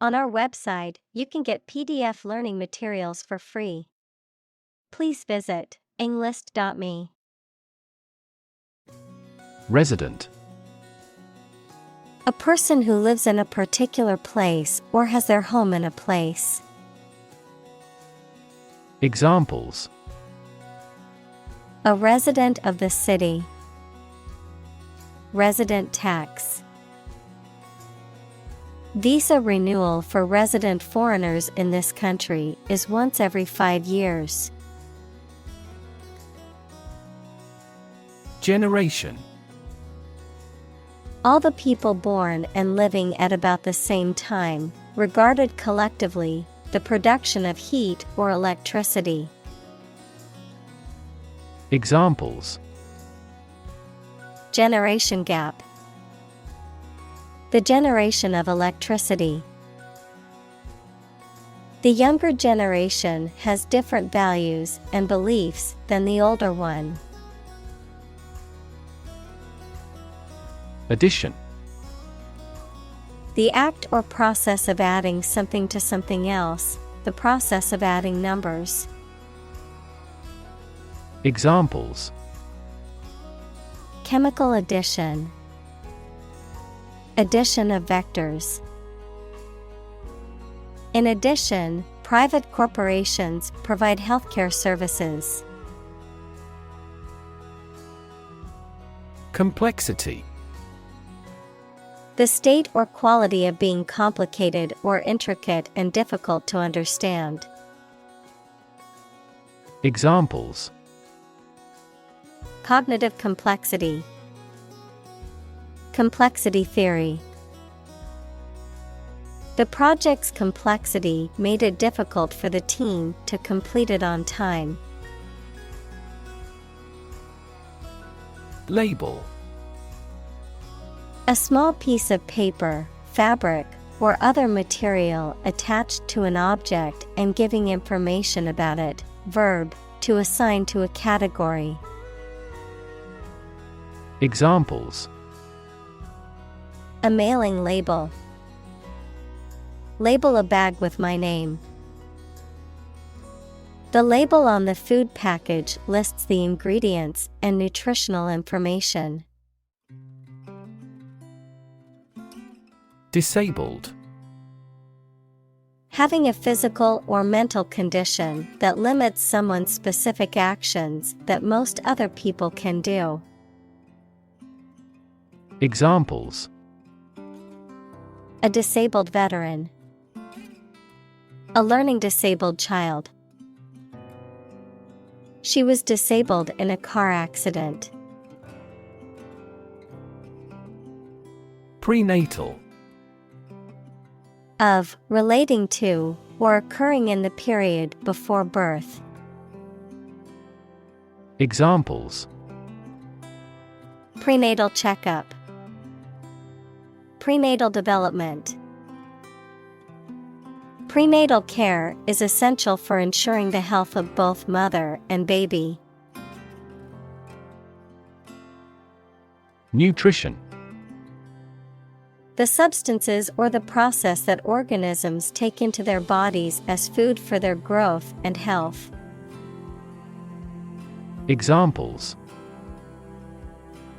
On our website, you can get PDF learning materials for free. Please visit englist.me. Resident. A person who lives in a particular place or has their home in a place. Examples: A resident of the city. Resident tax. Visa renewal for resident foreigners in this country is once every 5 years. Generation. All the people born and living at about the same time, regarded collectively, the production of heat or electricity. Examples: Generation gap. The generation of electricity. The younger generation has different values and beliefs than the older one. Addition. The act or process of adding something to something else, the process of adding numbers. Examples: Chemical addition. Addition of vectors. In addition, private corporations provide healthcare services. Complexity. The state or quality of being complicated or intricate and difficult to understand. Examples: Cognitive complexity. Complexity theory. The project's complexity made it difficult for the team to complete it on time. Label. A small piece of paper, fabric, or other material attached to an object and giving information about it. Verb, to assign to a category. Examples: A mailing label. Label a bag with my name. The label on the food package lists the ingredients and nutritional information. Disabled. Having a physical or mental condition that limits someone's specific actions that most other people can do. Examples: A disabled veteran. A learning disabled child. She was disabled in a car accident. Prenatal. Of, relating to, or occurring in the period before birth. Examples: Prenatal checkup. Prenatal development. Prenatal care is essential for ensuring the health of both mother and baby. Nutrition. The substances or the process that organisms take into their bodies as food for their growth and health. Examples: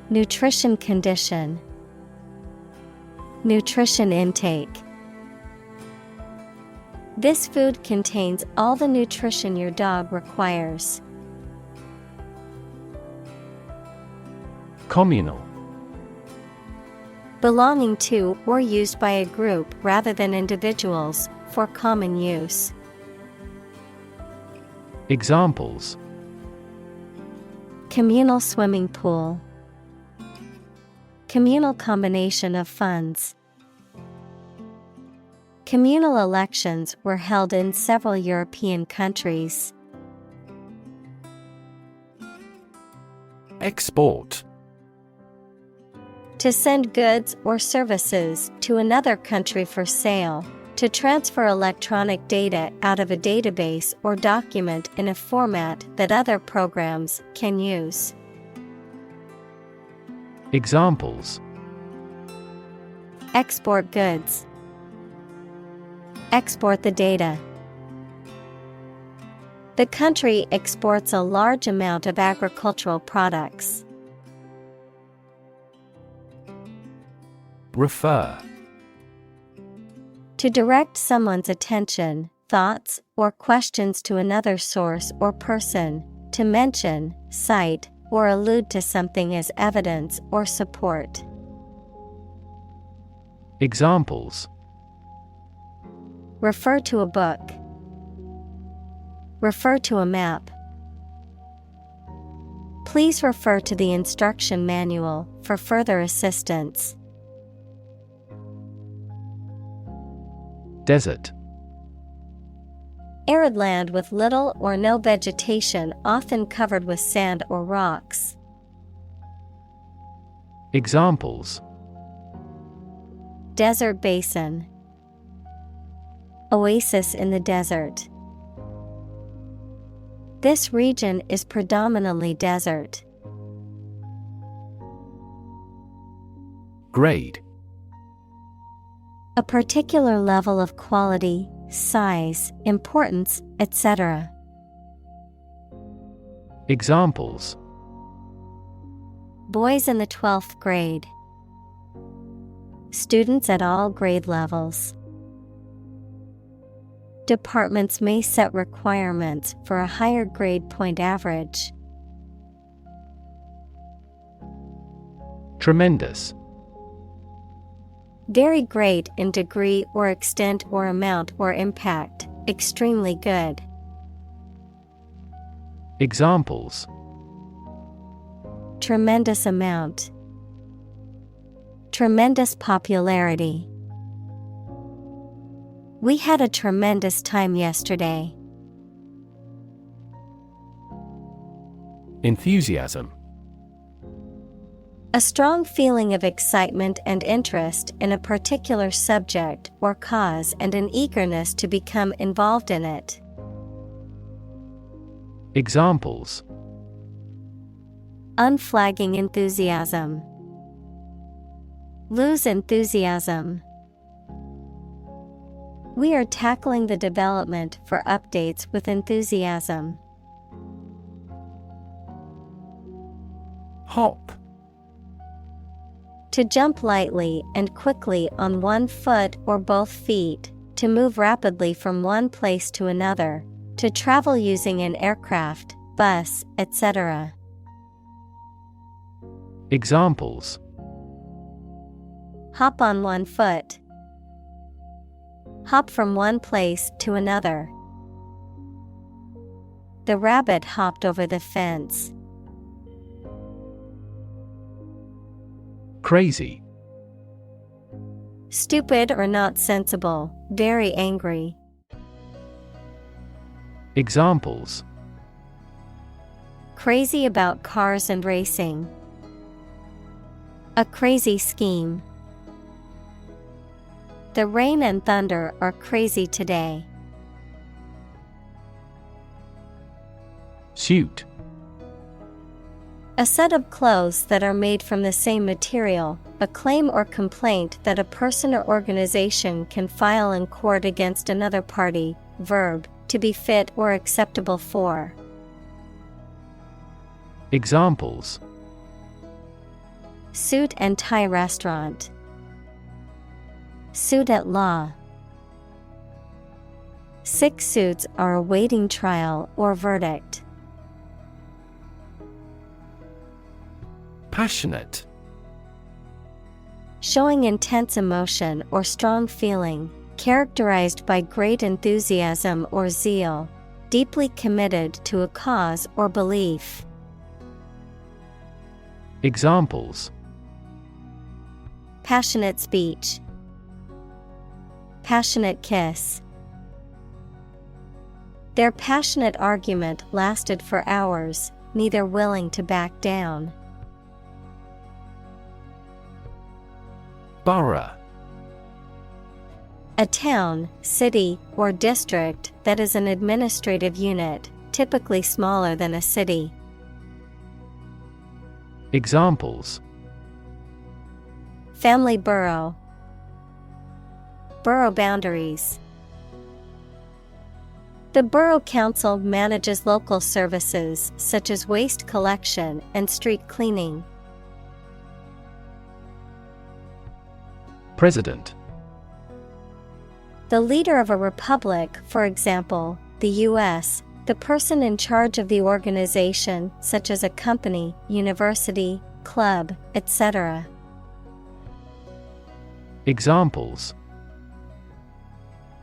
Nutrition condition. Nutrition intake. This food contains all the nutrition your dog requires. Communal. Belonging to or used by a group rather than individuals, for common use. Examples: Communal swimming pool. Communal combination of funds. Communal elections were held in several European countries. Export. To send goods or services to another country for sale. To transfer electronic data out of a database or document in a format that other programs can use. Examples: Export goods. Export the data. The country exports a large amount of agricultural products. Refer. To direct someone's attention, thoughts, or questions to another source or person, to mention, cite, or allude to something as evidence or support. Examples. Refer to a book. Refer to a map. Please refer to the instruction manual for further assistance. Desert. Arid land with little or no vegetation, often covered with sand or rocks. Examples. Desert basin. Oasis in the desert. This region is predominantly desert. Grade. A particular level of quality, size, importance, etc. Examples. Boys in the 12th grade. Students at all grade levels. Departments may set requirements for a higher grade point average. Tremendous. Very great in degree or extent or amount or impact, extremely good. Examples. Tremendous amount. Tremendous popularity. We had a tremendous time yesterday. Enthusiasm. A strong feeling of excitement and interest in a particular subject or cause and an eagerness to become involved in it. Examples. Unflagging enthusiasm. Lose enthusiasm. We are tackling the development for updates with enthusiasm. Hop. To jump lightly and quickly on one foot or both feet, to move rapidly from one place to another, to travel using an aircraft, bus, etc. Examples. Hop on one foot. Hop from one place to another. The rabbit hopped over the fence. Crazy. Stupid or not sensible, very angry. Examples. Crazy about cars and racing. A crazy scheme. The rain and thunder are crazy today. Suit. A set of clothes that are made from the same material, a claim or complaint that a person or organization can file in court against another party. Verb, to be fit or acceptable for. Examples. Suit and tie restaurant. Suit at law. 6 suits are awaiting trial or verdict. Passionate. Showing intense emotion or strong feeling, characterized by great enthusiasm or zeal, deeply committed to a cause or belief. Examples. Passionate speech. Passionate kiss. Their passionate argument lasted for hours, neither willing to back down. Borough. A town, city, or district that is an administrative unit, typically smaller than a city. Examples. Family borough. Borough boundaries. The Borough Council manages local services such as waste collection and street cleaning. President. The leader of a republic, for example, the U.S., the person in charge of the organization, such as a company, university, club, etc. Examples: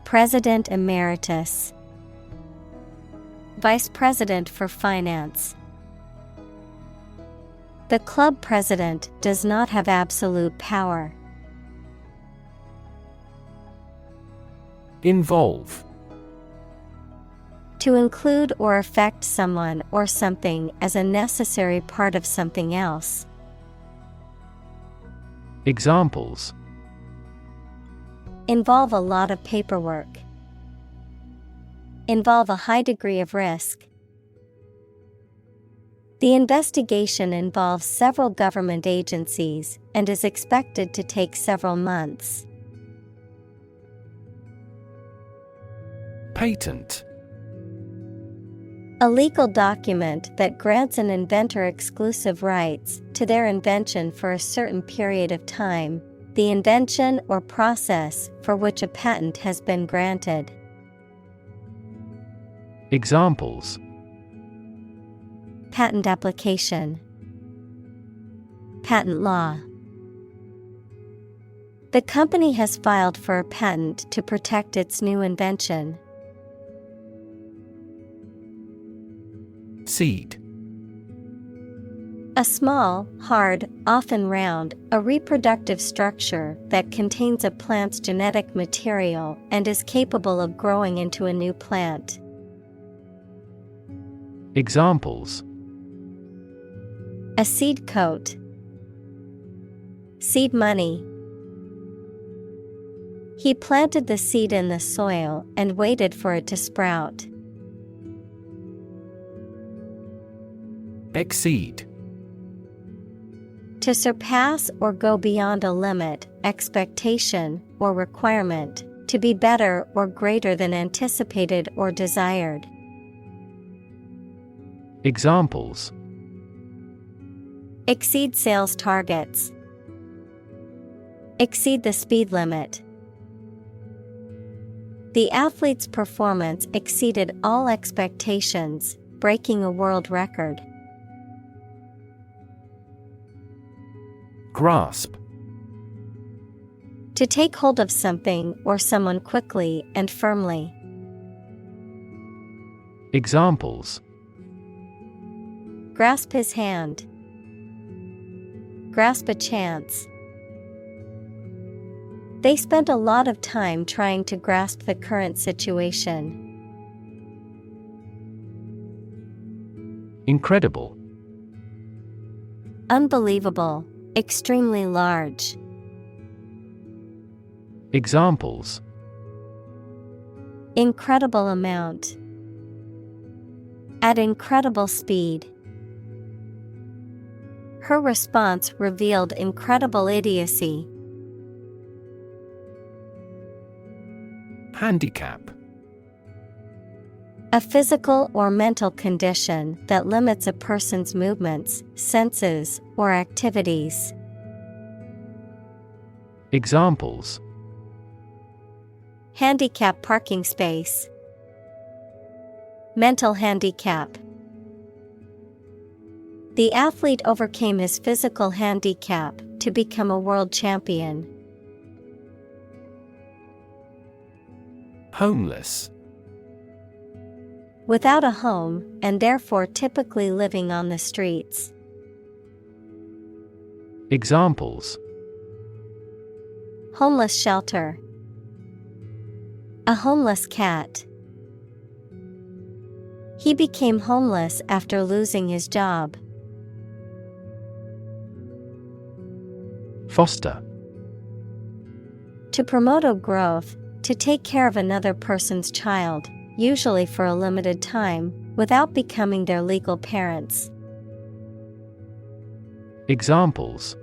President Emeritus, Vice President for Finance. The club president does not have absolute power. Involve. To include or affect someone or something as a necessary part of something else. Examples: Involve a lot of paperwork. Involve a high degree of risk. The investigation involves several government agencies and is expected to take several months. Patent. A legal document that grants an inventor exclusive rights to their invention for a certain period of time, the invention or process for which a patent has been granted. Examples: Patent application, patent law. The company has filed for a patent to protect its new invention. Seed. A small, hard, often round, a reproductive structure that contains a plant's genetic material and is capable of growing into a new plant. Examples: A seed coat, seed money. He planted the seed in the soil and waited for it to sprout. Exceed. To surpass or go beyond a limit, expectation, or requirement, to be better or greater than anticipated or desired. Examples: Exceed sales targets. Exceed the speed limit. The athlete's performance exceeded all expectations, breaking a world record. Grasp. To take hold of something or someone quickly and firmly. Examples: Grasp his hand. Grasp a chance. They spent a lot of time trying to grasp the current situation. Incredible. Unbelievable. Extremely large. Examples: Incredible amount. At incredible speed. Her response revealed incredible idiocy. Handicap. A physical or mental condition that limits a person's movements, senses, or activities. Examples: Handicap parking space. Mental handicap. The athlete overcame his physical handicap to become a world champion. Homeless. Without a home, and therefore typically living on the streets. Examples: Homeless shelter. A homeless cat. He became homeless after losing his job. Foster. To promote a growth, to take care of another person's child, usually for a limited time, without becoming their legal parents. Examples: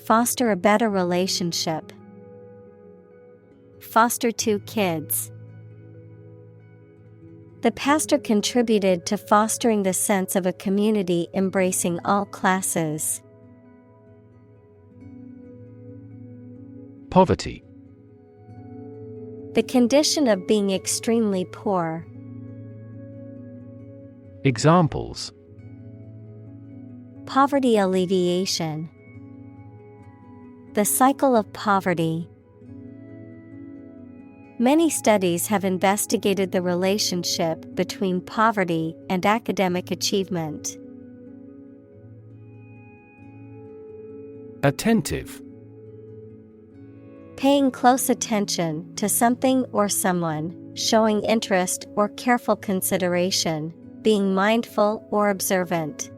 Foster a better relationship. Foster two kids. The pastor contributed to fostering the sense of a community embracing all classes. Poverty. The condition of being extremely poor. Examples: Poverty alleviation. The cycle of poverty. Many studies have investigated the relationship between poverty and academic achievement. Attentive. Paying close attention to something or someone, showing interest or careful consideration, being mindful or observant.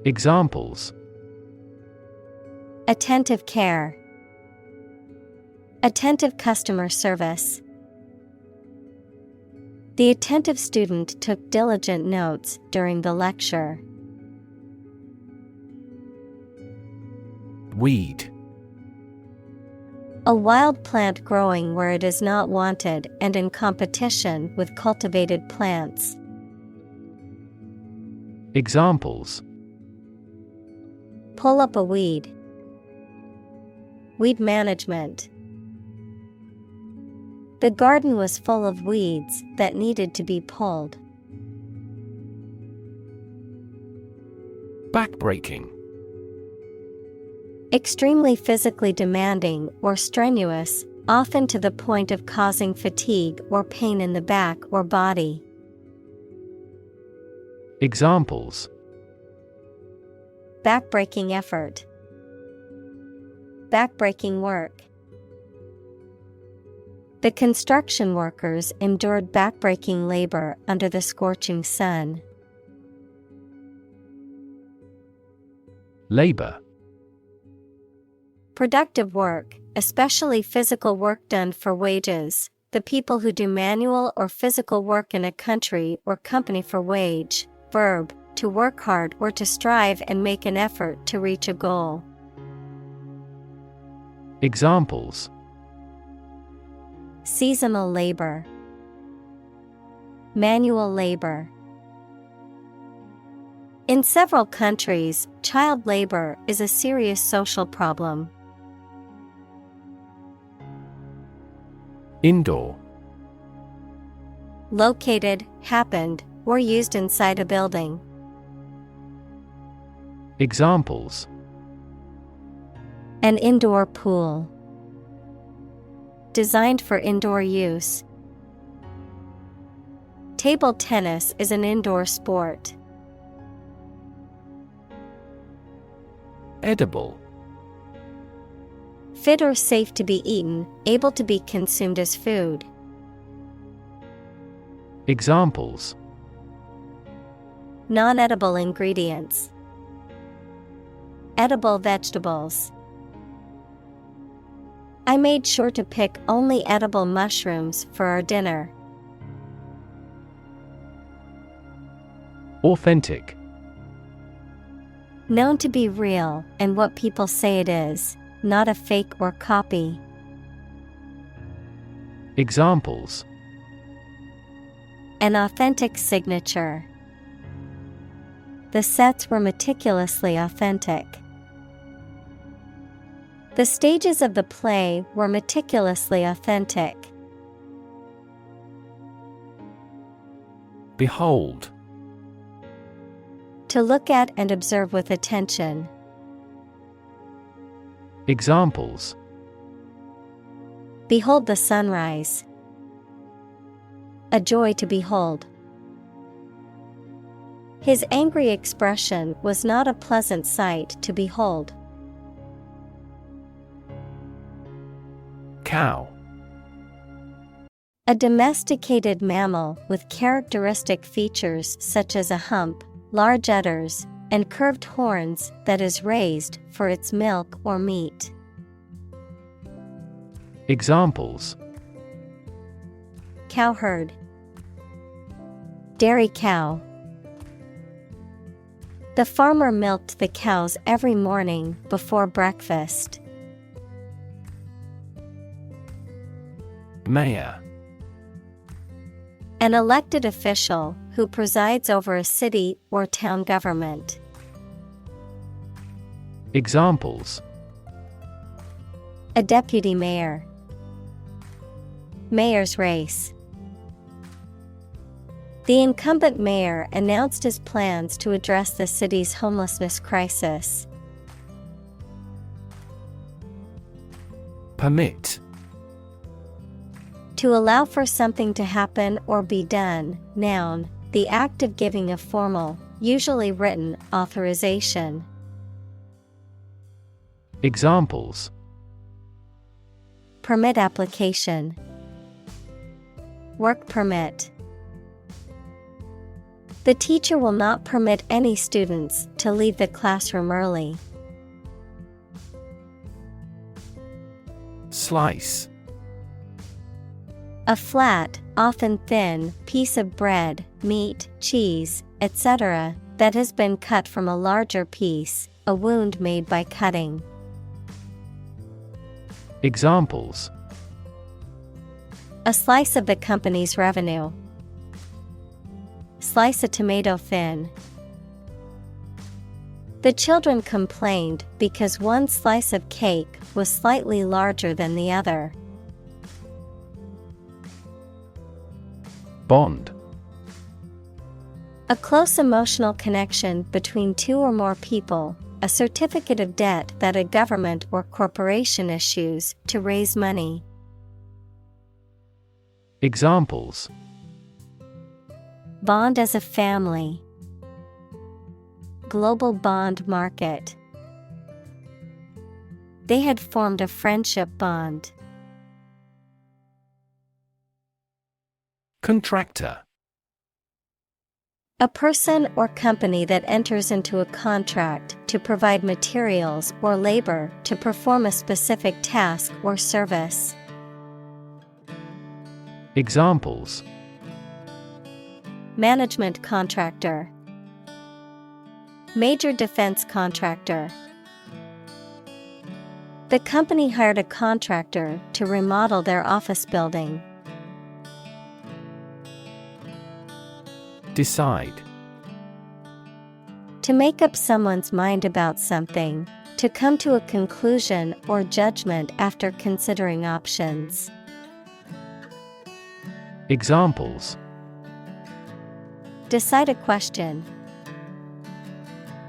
Examples: Attentive care. Attentive customer service. The attentive student took diligent notes during the lecture. Weed. A wild plant growing where it is not wanted and in competition with cultivated plants. Examples: Pull up a weed. Weed management. The garden was full of weeds that needed to be pulled. Backbreaking. Extremely physically demanding or strenuous, often to the point of causing fatigue or pain in the back or body. Examples: Backbreaking effort. Backbreaking work. The construction workers endured backbreaking labor under the scorching sun. Labor. Productive work, especially physical work done for wages, the people who do manual or physical work in a country or company for wage. Verb, to work hard or to strive and make an effort to reach a goal. Examples: Seasonal labor. Manual labor. In several countries, child labor is a serious social problem. Indoor. Located, happened, or used inside a building. Examples: An indoor pool. Designed for indoor use. Table tennis is an indoor sport. Edible. Fit or safe to be eaten, able to be consumed as food. Examples: Non-edible ingredients. Edible vegetables. I made sure to pick only edible mushrooms for our dinner. Authentic. Known to be real and what people say it is, not a fake or copy. Examples: An authentic signature. The sets were meticulously authentic. The stages of the play were meticulously authentic. Behold. To look at and observe with attention. Examples: Behold the sunrise. A joy to behold. His angry expression was not a pleasant sight to behold. Cow. A domesticated mammal with characteristic features such as a hump, large udders, and curved horns that is raised for its milk or meat. Examples: Cowherd. Dairy cow. The farmer milked the cows every morning before breakfast. Mayor. An elected official who presides over a city or town government. Examples: A deputy mayor. Mayor's race. The incumbent mayor announced his plans to address the city's homelessness crisis. Permit. To allow for something to happen or be done. Noun, the act of giving a formal, usually written, authorization. Examples: Permit application. Work permit. The teacher will not permit any students to leave the classroom early. Slice. A flat, often thin, piece of bread, meat, cheese, etc., that has been cut from a larger piece, a wound made by cutting. Examples: A slice of the company's revenue. Slice a tomato thin. The children complained because one slice of cake was slightly larger than the other. Bond. A close emotional connection between two or more people, a certificate of debt that a government or corporation issues to raise money. Examples: Bond as a family. Global bond market. They had formed a friendship bond. Contractor. A person or company that enters into a contract to provide materials or labor to perform a specific task or service. Examples: Management contractor. Major defense contractor. The company hired a contractor to remodel their office building. Decide. To make up someone's mind about something, to come to a conclusion or judgment after considering options. Examples: Decide a question.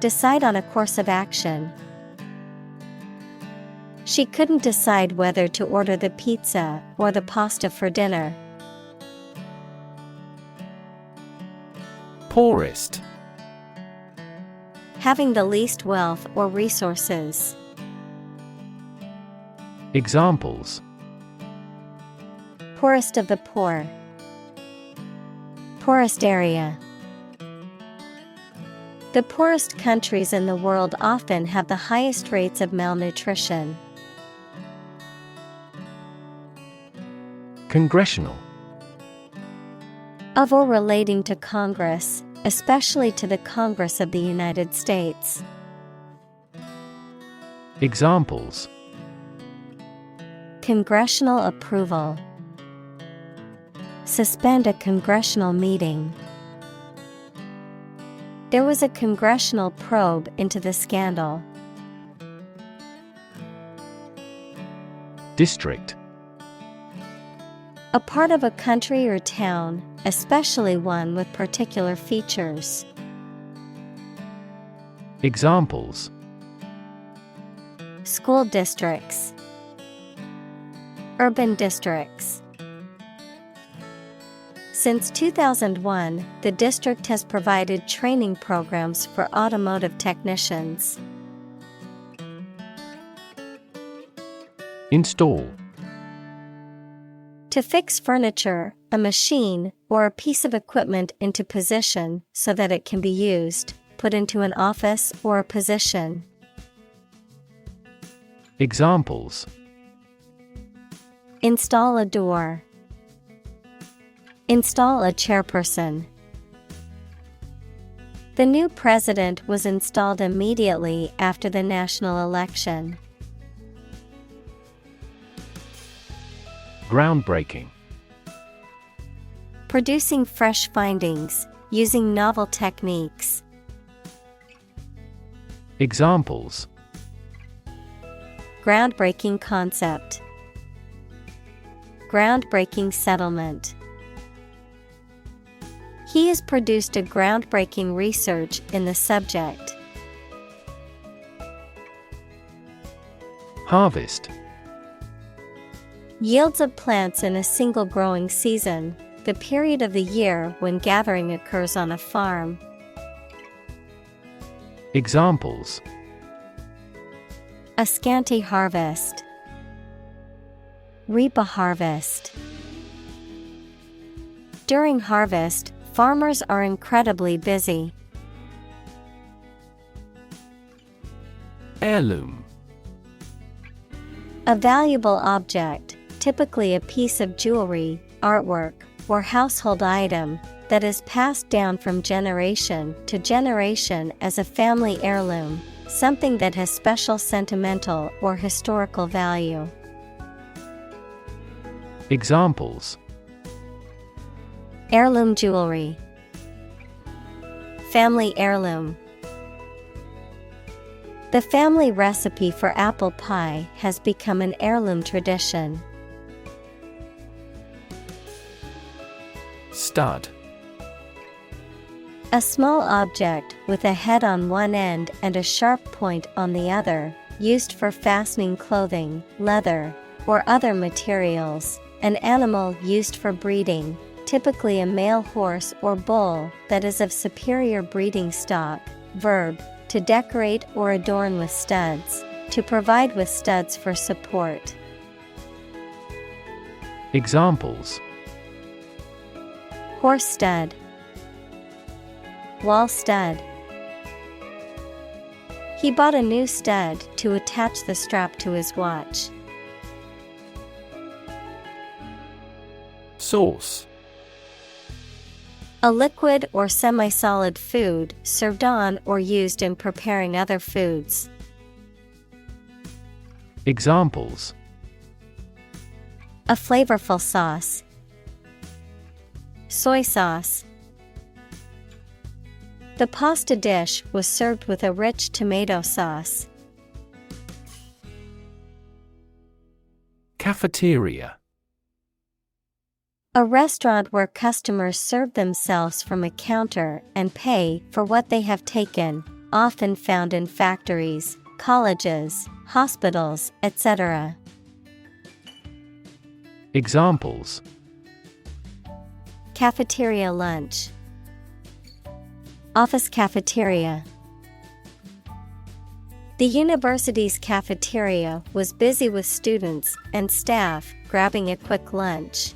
Decide on a course of action. She couldn't decide whether to order the pizza or the pasta for dinner. Poorest. Having the least wealth or resources. Examples: Poorest of the poor. Poorest area. The poorest countries in the world often have the highest rates of malnutrition. Congressional. Of or relating to Congress, especially to the Congress of the United States. Examples: Congressional approval. Suspend a congressional meeting. There was a congressional probe into the scandal. District. A part of a country or town, especially one with particular features. Examples: School districts. Urban districts. Since 2001, the district has provided training programs for automotive technicians. Install. To fix furniture, a machine, or a piece of equipment into position so that it can be used, put into an office or a position. Examples: Install a door. Install a chairperson. The new president was installed immediately after the national election. Groundbreaking. producing fresh findings, using novel techniques. Examples: Groundbreaking concept. Groundbreaking settlement. He has produced a groundbreaking research in the subject. Harvest. Yields of plants in a single growing season, the period of the year when gathering occurs on a farm. Examples: A scanty harvest. Reap a harvest. During harvest, farmers are incredibly busy. Heirloom. A valuable object, typically a piece of jewelry, artwork, or household item, that is passed down from generation to generation as a family heirloom, something that has special sentimental or historical value. Examples: Heirloom jewelry. Family heirloom. The family recipe for apple pie has become an heirloom tradition. Stud. A small object with a head on one end and a sharp point on the other, used for fastening clothing, leather, or other materials. An animal used for breeding, typically a male horse or bull that is of superior breeding stock. Verb: to decorate or adorn with studs, to provide with studs for support. Examples: Horse stud. Wall stud. He bought a new stud to attach the strap to his watch. Sauce. A liquid or semi-solid food served on or used in preparing other foods. Examples: A flavorful sauce. Soy sauce. The pasta dish was served with a rich tomato sauce. Cafeteria. A restaurant where customers serve themselves from a counter and pay for what they have taken, often found in factories, colleges, hospitals, etc. Examples: Cafeteria lunch. Office cafeteria. The university's cafeteria was busy with students and staff grabbing a quick lunch.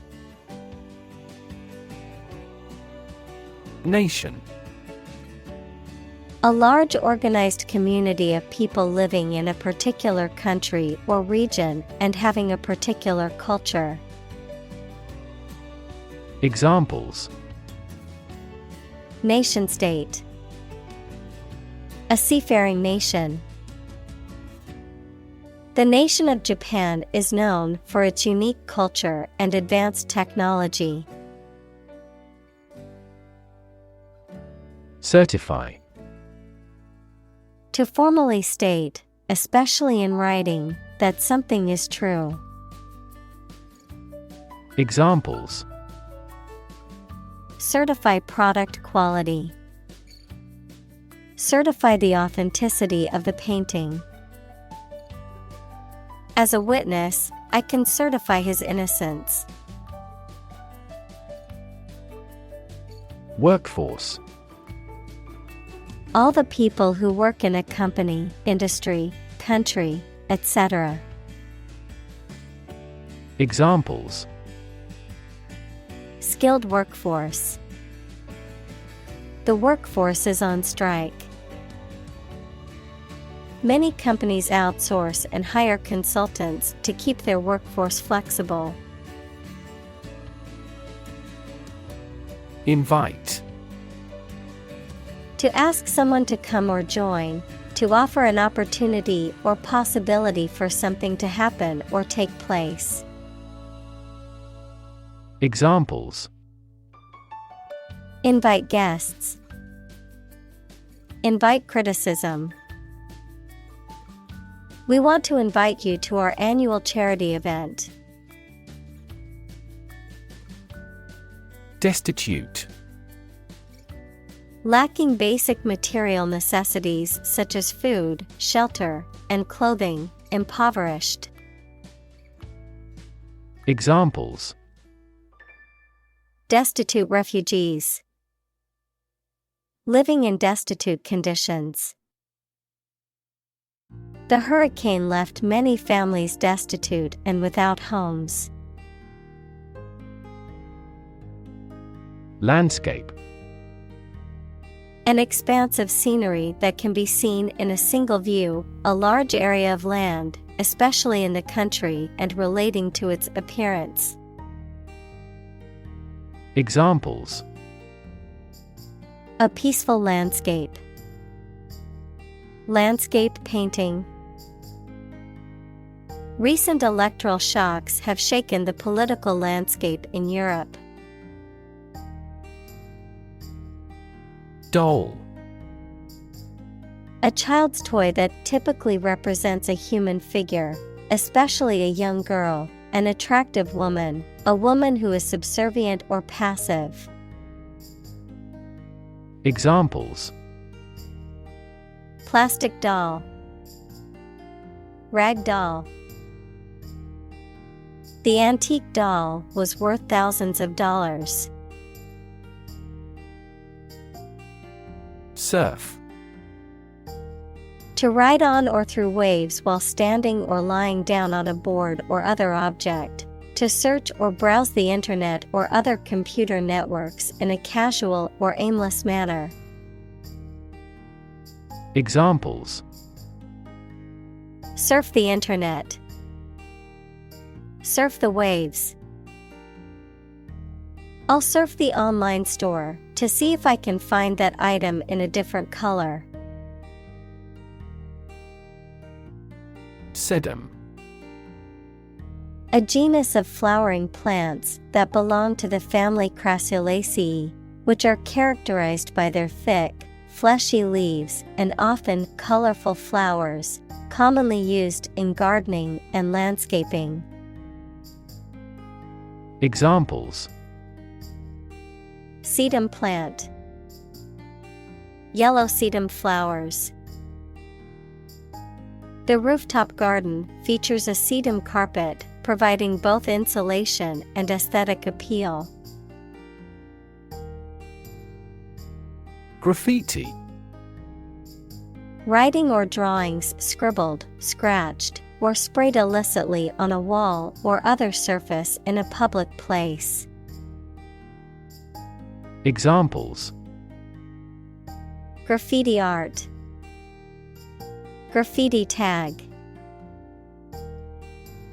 Nation. A large organized community of people living in a particular country or region and having a particular culture. Examples: Nation state. A seafaring nation. The nation of Japan is known for its unique culture and advanced technology. Certify. To formally state, especially in writing, that something is true. Examples: Certify product quality. Certify the authenticity of the painting. As a witness, I can certify his innocence. Workforce. All the people who work in a company, industry, country, etc. Examples: Skilled workforce. The workforce is on strike. Many companies outsource and hire consultants to keep their workforce flexible. Invite. To ask someone to come or join, to offer an opportunity or possibility for something to happen or take place. Examples: Invite guests. Invite criticism. We want to invite you to our annual charity event. Destitute. Lacking basic material necessities such as food, shelter, and clothing, impoverished. Examples: Destitute refugees. Living in destitute conditions. The hurricane left many families destitute and without homes. Landscape. An expanse of scenery that can be seen in a single view, a large area of land, especially in the country and relating to its appearance. Examples: A peaceful landscape. Landscape painting. Recent electoral shocks have shaken the political landscape in Europe. Doll. A child's toy that typically represents a human figure, especially a young girl, an attractive woman, a woman who is subservient or passive. Examples: Plastic doll. Rag doll. The antique doll was worth thousands of dollars. Surf. To ride on or through waves while standing or lying down on a board or other object. To search or browse the internet or other computer networks in a casual or aimless manner. Examples: Surf the internet. Surf the waves. I'll surf the online store to see if I can find that item in a different color. Sedum. A genus of flowering plants that belong to the family Crassulaceae, which are characterized by their thick, fleshy leaves and often colorful flowers, commonly used in gardening and landscaping. Examples: Sedum plant. Yellow sedum flowers. The rooftop garden features a sedum carpet, providing both insulation and aesthetic appeal. Graffiti. Writing or drawings scribbled, scratched, or sprayed illicitly on a wall or other surface in a public place. Examples: Graffiti art. Graffiti tag.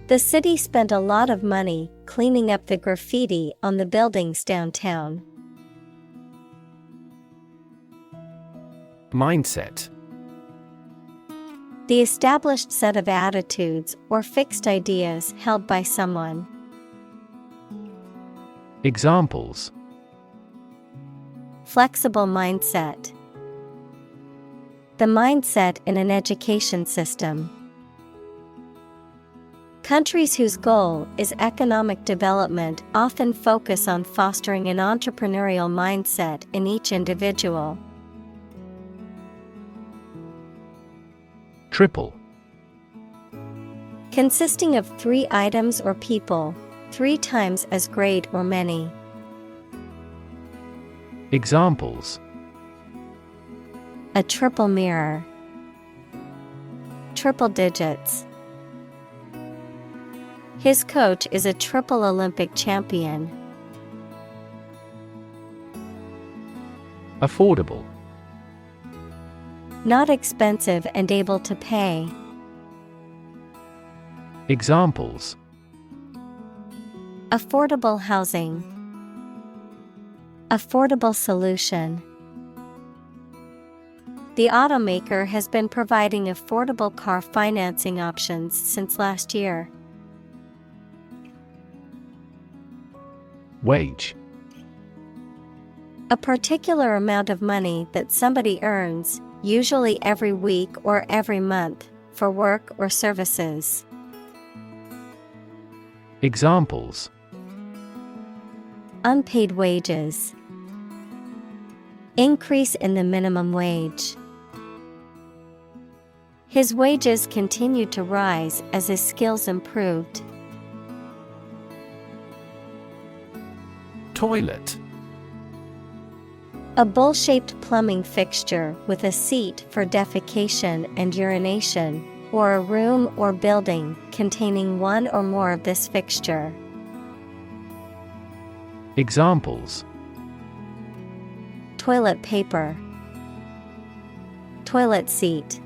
The city spent a lot of money cleaning up the graffiti on the buildings downtown. Mindset. The established set of attitudes or fixed ideas held by someone. Examples: Flexible mindset. The mindset in an education system. Countries whose goal is economic development often focus on fostering an entrepreneurial mindset in each individual. Triple. Consisting of 3 items or people, 3 times as great or many. Examples: A triple mirror. Triple digits. His coach is a triple Olympic champion. Affordable. Not expensive and able to pay. Examples: Affordable housing. Affordable solution. The automaker has been providing affordable car financing options since last year. Wage. A particular amount of money that somebody earns, usually every week or every month, for work or services. Examples: Unpaid wages. Increase in the minimum wage. His wages continued to rise as his skills improved. Toilet. A bowl-shaped plumbing fixture with a seat for defecation and urination, or a room or building containing one or more of this fixture. Examples: Toilet paper. Toilet seat.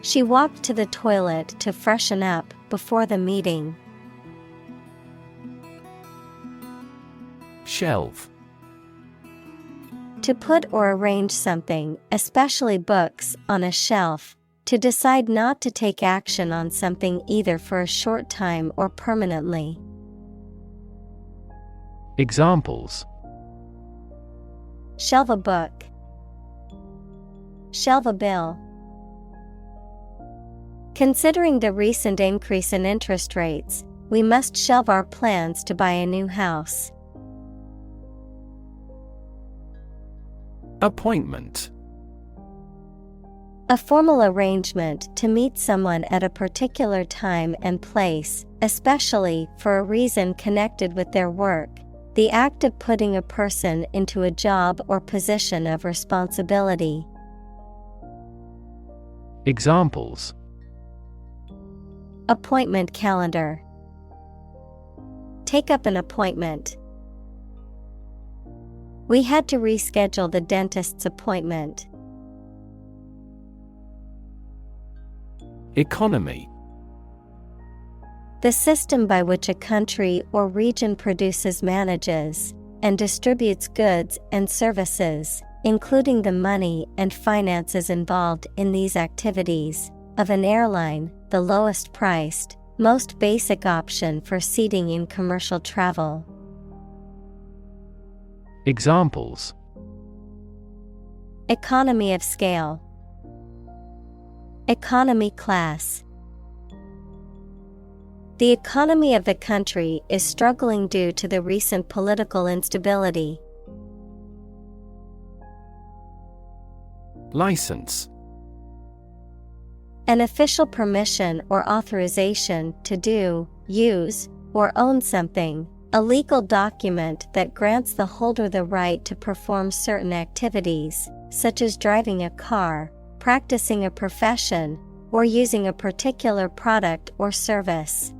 She walked to the toilet to freshen up before the meeting. Shelf. To put or arrange something, especially books, on a shelf. To decide not to take action on something either for a short time or permanently. Examples: Shelve a book. Shelve a bill. Considering the recent increase in interest rates, we must shelve our plans to buy a new house. Appointment. A formal arrangement to meet someone at a particular time and place, especially for a reason connected with their work. The act of putting a person into a job or position of responsibility. Examples: Appointment calendar. Take up an appointment. We had to reschedule the dentist's appointment. Economy. The system by which a country or region produces, manages, and distributes goods and services, including the money and finances involved in these activities, of an airline, the lowest priced, most basic option for seating in commercial travel. Examples: Economy of scale. Economy class. The economy of the country is struggling due to the recent political instability. License. An official permission or authorization to do, use, or own something, a legal document that grants the holder the right to perform certain activities, such as driving a car, practicing a profession, or using a particular product or service.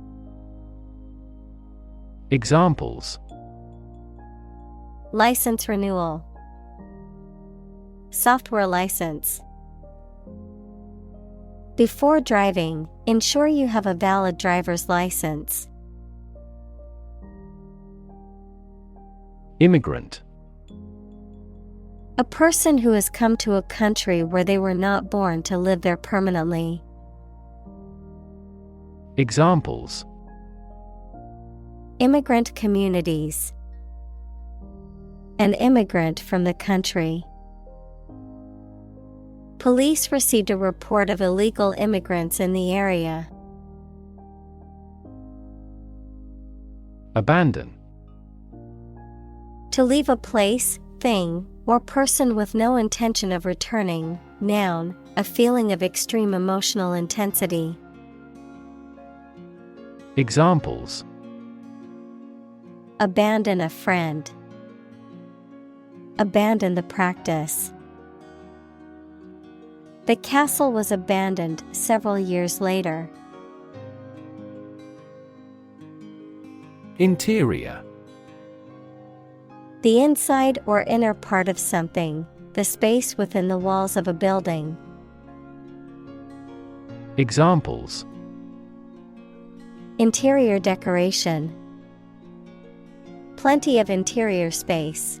Examples: License renewal. Software license. Before driving, ensure you have a valid driver's license. Immigrant. A person who has come to a country where they were not born to live there permanently. Examples: Immigrant communities. An immigrant from the country. Police received a report of illegal immigrants in the area. Abandon. To leave a place, thing, or person with no intention of returning. Noun, a feeling of extreme emotional intensity. Examples: Abandon a friend. Abandon the practice. The castle was abandoned several years later. Interior. The inside or inner part of something, the space within the walls of a building. Examples: Interior decoration. Plenty of interior space.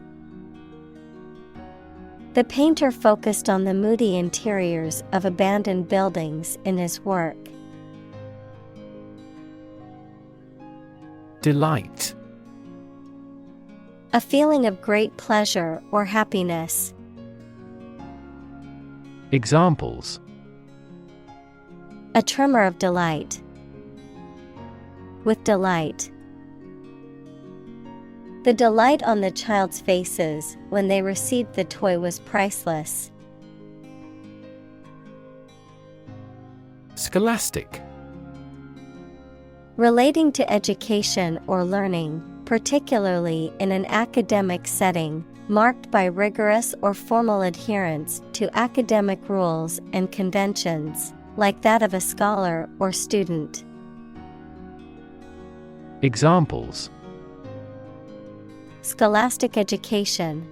The painter focused on the moody interiors of abandoned buildings in his work. Delight. A feeling of great pleasure or happiness. Examples: A tremor of delight. With delight. The delight on the child's faces when they received the toy was priceless. Scholastic. Relating to education or learning, particularly in an academic setting, marked by rigorous or formal adherence to academic rules and conventions, like that of a scholar or student. Examples: Scholastic education.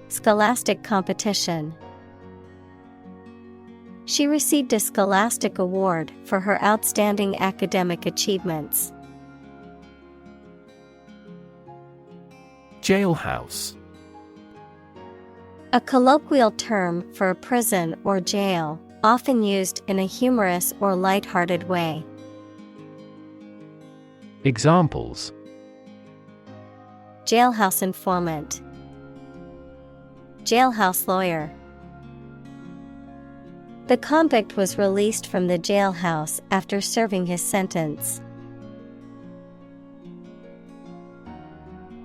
Scholastic competition. She received a Scholastic Award for her outstanding academic achievements. Jailhouse. A colloquial term for a prison or jail, often used in a humorous or light-hearted way. Examples: Jailhouse informant. Jailhouse lawyer. The convict was released from the jailhouse after serving his sentence.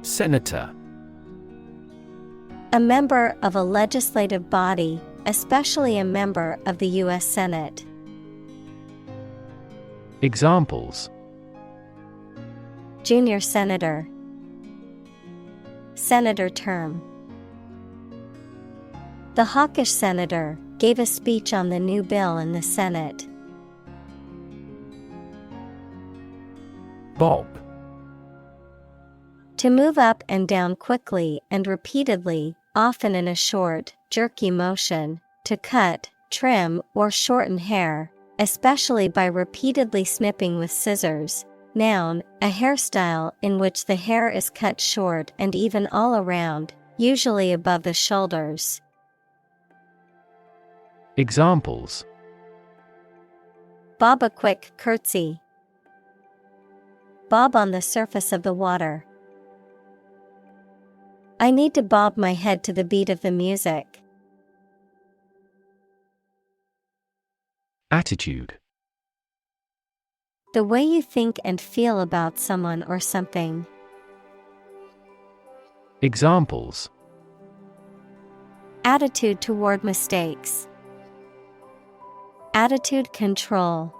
Senator. A member of a legislative body, especially a member of the U.S. Senate. Examples: Junior senator. Senator term. The hawkish senator gave a speech on the new bill in the Senate. Bob. To move up and down quickly and repeatedly, often in a short, jerky motion, to cut, trim, or shorten hair, especially by repeatedly snipping with scissors. Noun, a hairstyle in which the hair is cut short and even all around, usually above the shoulders. Examples: Bob a quick curtsy. Bob on the surface of the water. I need to bob my head to the beat of the music. Attitude. The way you think and feel about someone or something. Examples: Attitude toward mistakes. Attitude control.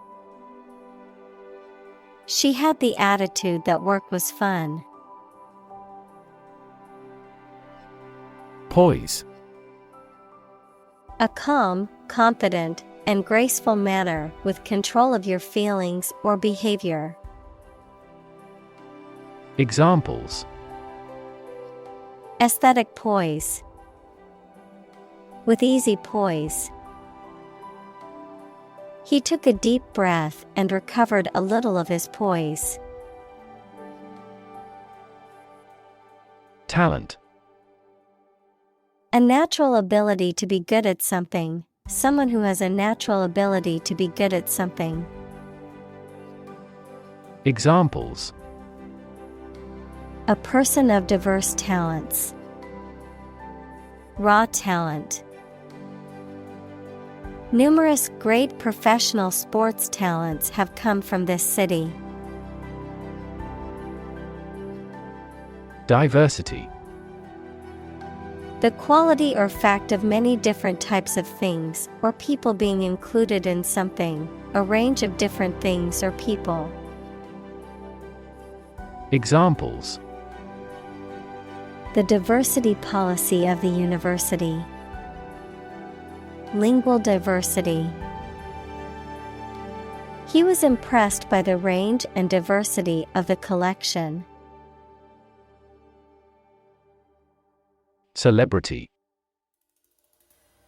She had the attitude that work was fun. Poise. A calm, confident, and graceful manner with control of your feelings or behavior. Examples: Aesthetic poise. With easy poise. He took a deep breath and recovered a little of his poise. Talent. A natural ability to be good at something. Someone who has a natural ability to be good at something. Examples: A person of diverse talents. Raw talent. Numerous great professional sports talents have come from this city. Diversity. The quality or fact of many different types of things or people being included in something, a range of different things or people. Examples: The diversity policy of the university. Lingual diversity. He was impressed by the range and diversity of the collection. Celebrity.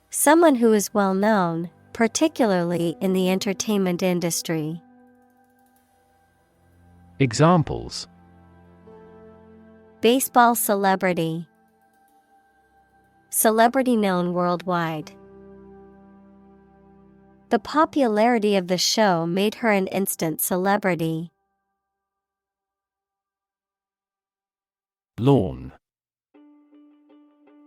Someone who is well known, particularly in the entertainment industry. Examples: Baseball celebrity. Celebrity known worldwide. The popularity of the show made her an instant celebrity. Lawn.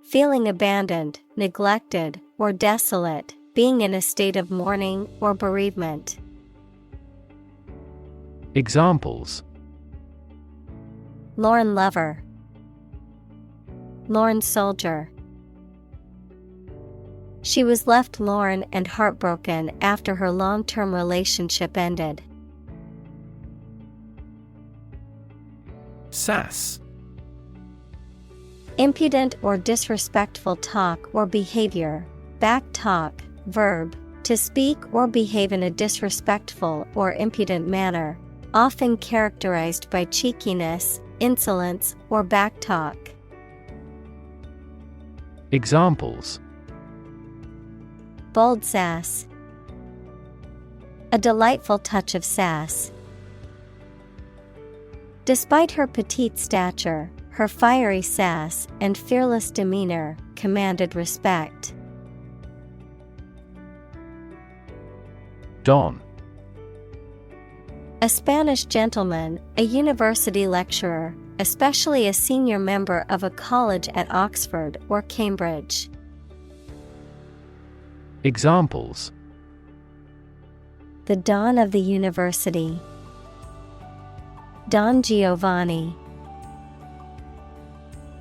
Feeling abandoned, neglected, or desolate, being in a state of mourning or bereavement. Examples: Lorn lover, lorn soldier. She was left lorn and heartbroken after her long-term relationship ended. Sass. Impudent or disrespectful talk or behavior. Back talk, verb, to speak or behave in a disrespectful or impudent manner, often characterized by cheekiness, insolence, or back talk. Examples: Bold sass. A delightful touch of sass. Despite her petite stature, her fiery sass and fearless demeanor commanded respect. Don. A Spanish gentleman, a university lecturer, especially a senior member of a college at Oxford or Cambridge. Examples: The Don of the University. Don Giovanni.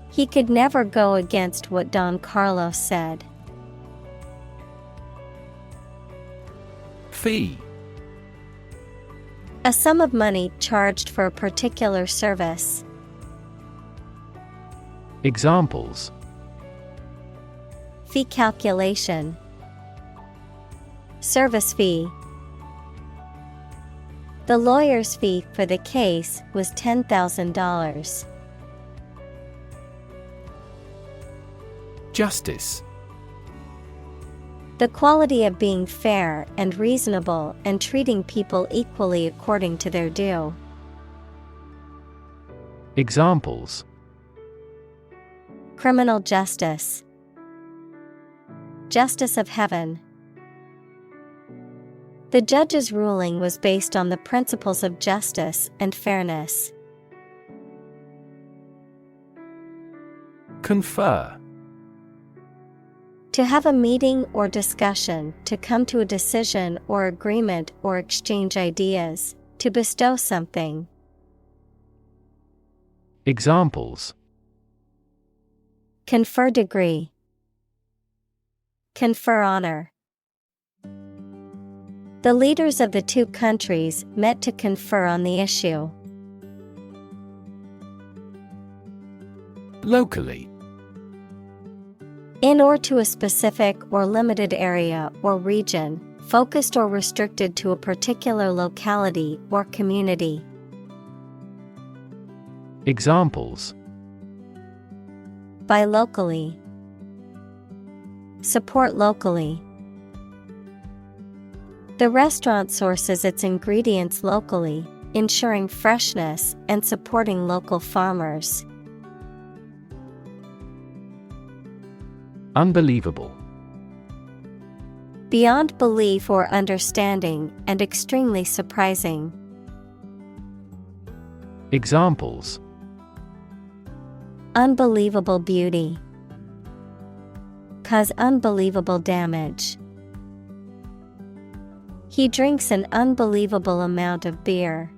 He could never go against what Don Carlos said. Fee. A sum of money charged for a particular service. Examples: Fee calculation. Service fee. The lawyer's fee for the case was $10,000. Justice. The quality of being fair and reasonable and treating people equally according to their due. Examples: Criminal justice. Justice of heaven. The judge's ruling was based on the principles of justice and fairness. Confer. To have a meeting or discussion, to come to a decision or agreement or exchange ideas, to bestow something. Examples: Confer degree. Confer honor. The leaders of the two countries met to confer on the issue. Locally. In or to a specific or limited area or region, focused or restricted to a particular locality or community. Examples: Buy locally. Support locally. The restaurant sources its ingredients locally, ensuring freshness and supporting local farmers. Unbelievable. Beyond belief or understanding and extremely surprising. Examples: Unbelievable beauty. Cause unbelievable damage. He drinks an unbelievable amount of beer.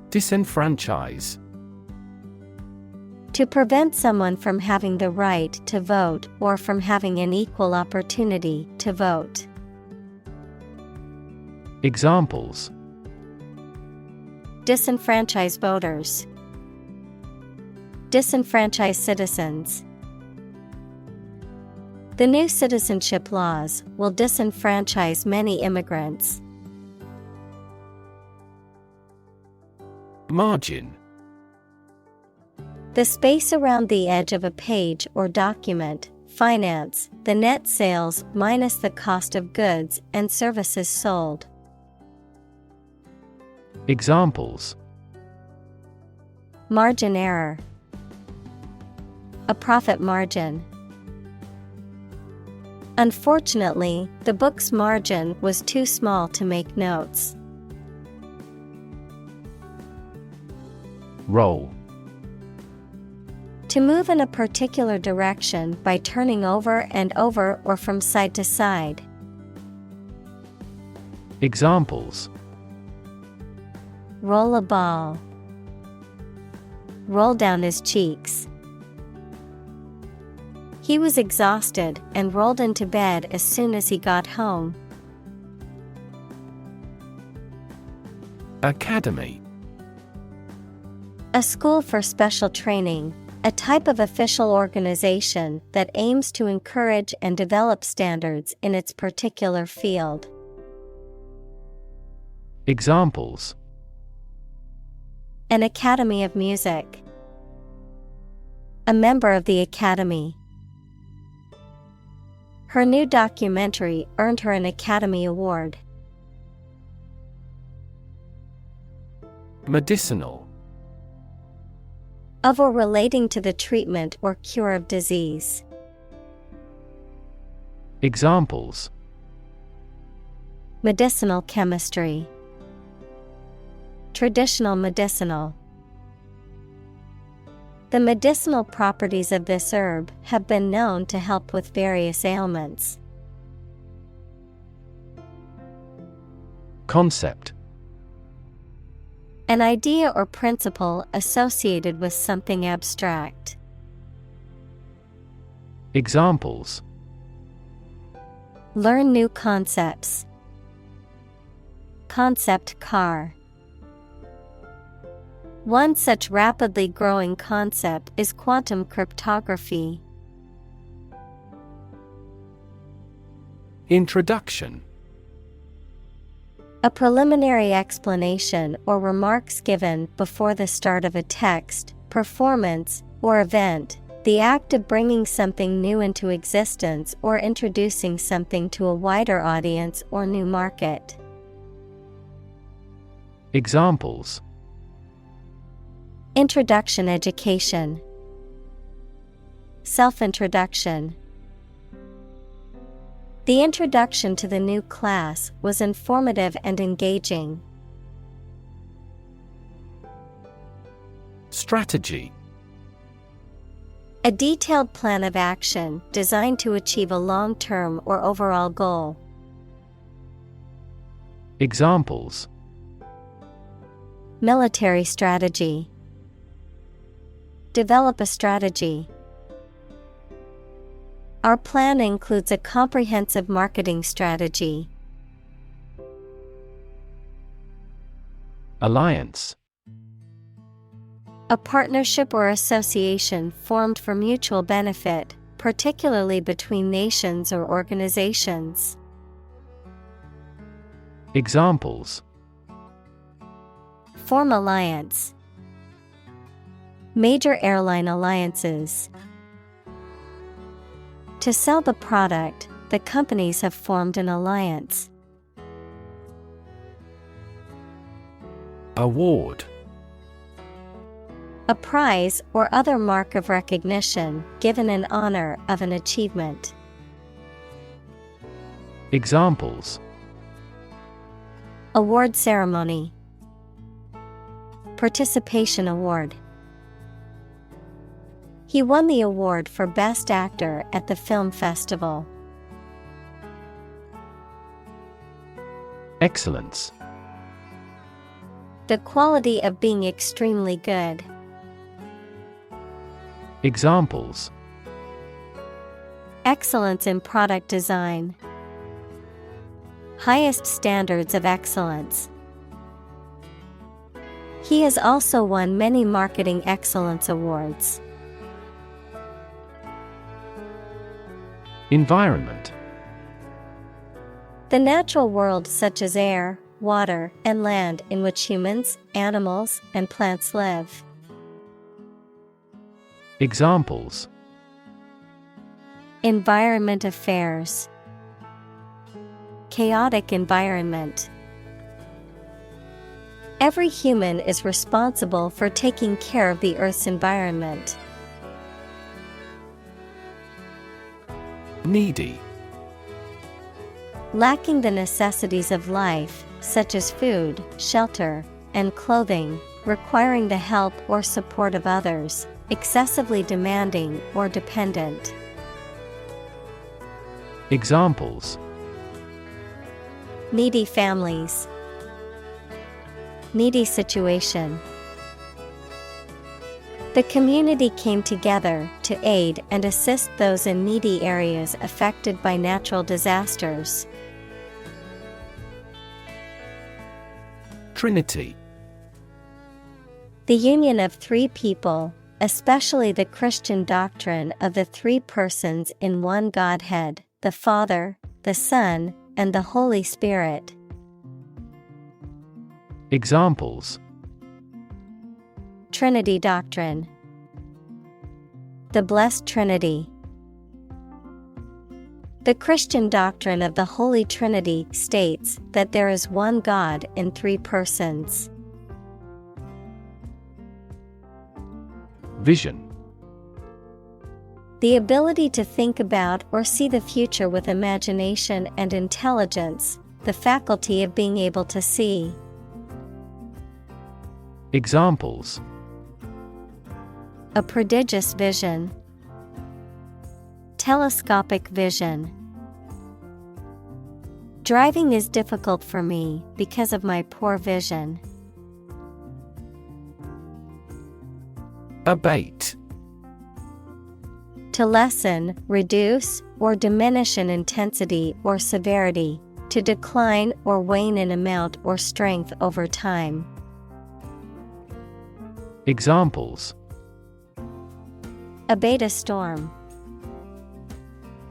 Disenfranchise. To prevent someone from having the right to vote or from having an equal opportunity to vote. Examples: Disenfranchise voters. Disenfranchise citizens. The new citizenship laws will disenfranchise many immigrants. Margin. The space around the edge of a page or document. Finance, the net sales minus the cost of goods and services sold. Examples: Margin error. A profit margin. Unfortunately, the book's margin was too small to make notes. Roll. To move in a particular direction by turning over and over or from side to side. Examples: Roll a ball. Roll down his cheeks. He was exhausted and rolled into bed as soon as he got home. Academy. A school for special training, a type of official organization that aims to encourage and develop standards in its particular field. Examples: An academy of music. A member of the academy. Her new documentary earned her an Academy Award. Medicinal. Of or relating to the treatment or cure of disease. Examples: Medicinal chemistry. Traditional medicinal. The medicinal properties of this herb have been known to help with various ailments. Concept. An idea or principle associated with something abstract. Examples: Learn new concepts. Concept car. One such rapidly growing concept is quantum cryptography. Introduction. A preliminary explanation or remarks given before the start of a text, performance, or event, the act of bringing something new into existence or introducing something to a wider audience or new market. Examples: Introduction education. Self-introduction. The introduction to the new class was informative and engaging. Strategy. A detailed plan of action designed to achieve a long-term or overall goal. Examples: Military strategy. Develop a strategy. Our plan includes a comprehensive marketing strategy. Alliance. A partnership or association formed for mutual benefit, particularly between nations or organizations. Examples: Form alliance. Major airline alliances. To sell the product, the companies have formed an alliance. Award. A prize or other mark of recognition given in honor of an achievement. Examples: Award ceremony. Participation award. He won the award for Best Actor at the film festival. Excellence. The quality of being extremely good. Examples: Excellence in product design. Highest standards of excellence. He has also won many marketing excellence awards. Environment. The natural world such as air, water, and land in which humans, animals, and plants live. Examples: Environment affairs. Chaotic environment. Every human is responsible for taking care of the Earth's environment. Needy. Lacking the necessities of life, such as food, shelter, and clothing, requiring the help or support of others, excessively demanding or dependent. Examples: Needy families. Needy situation. The community came together to aid and assist those in needy areas affected by natural disasters. Trinity. The union of three people, especially the Christian doctrine of the three persons in one Godhead, the Father, the Son, and the Holy Spirit. Examples: Trinity doctrine. The Blessed Trinity. The Christian doctrine of the Holy Trinity states that there is one God in three persons. Vision. The ability to think about or see the future with imagination and intelligence, the faculty of being able to see. Examples: A prodigious vision. Telescopic vision. Driving is difficult for me because of my poor vision. Abate. To lessen, reduce, or diminish in intensity or severity, to decline or wane in amount or strength over time. Examples: Abate a storm.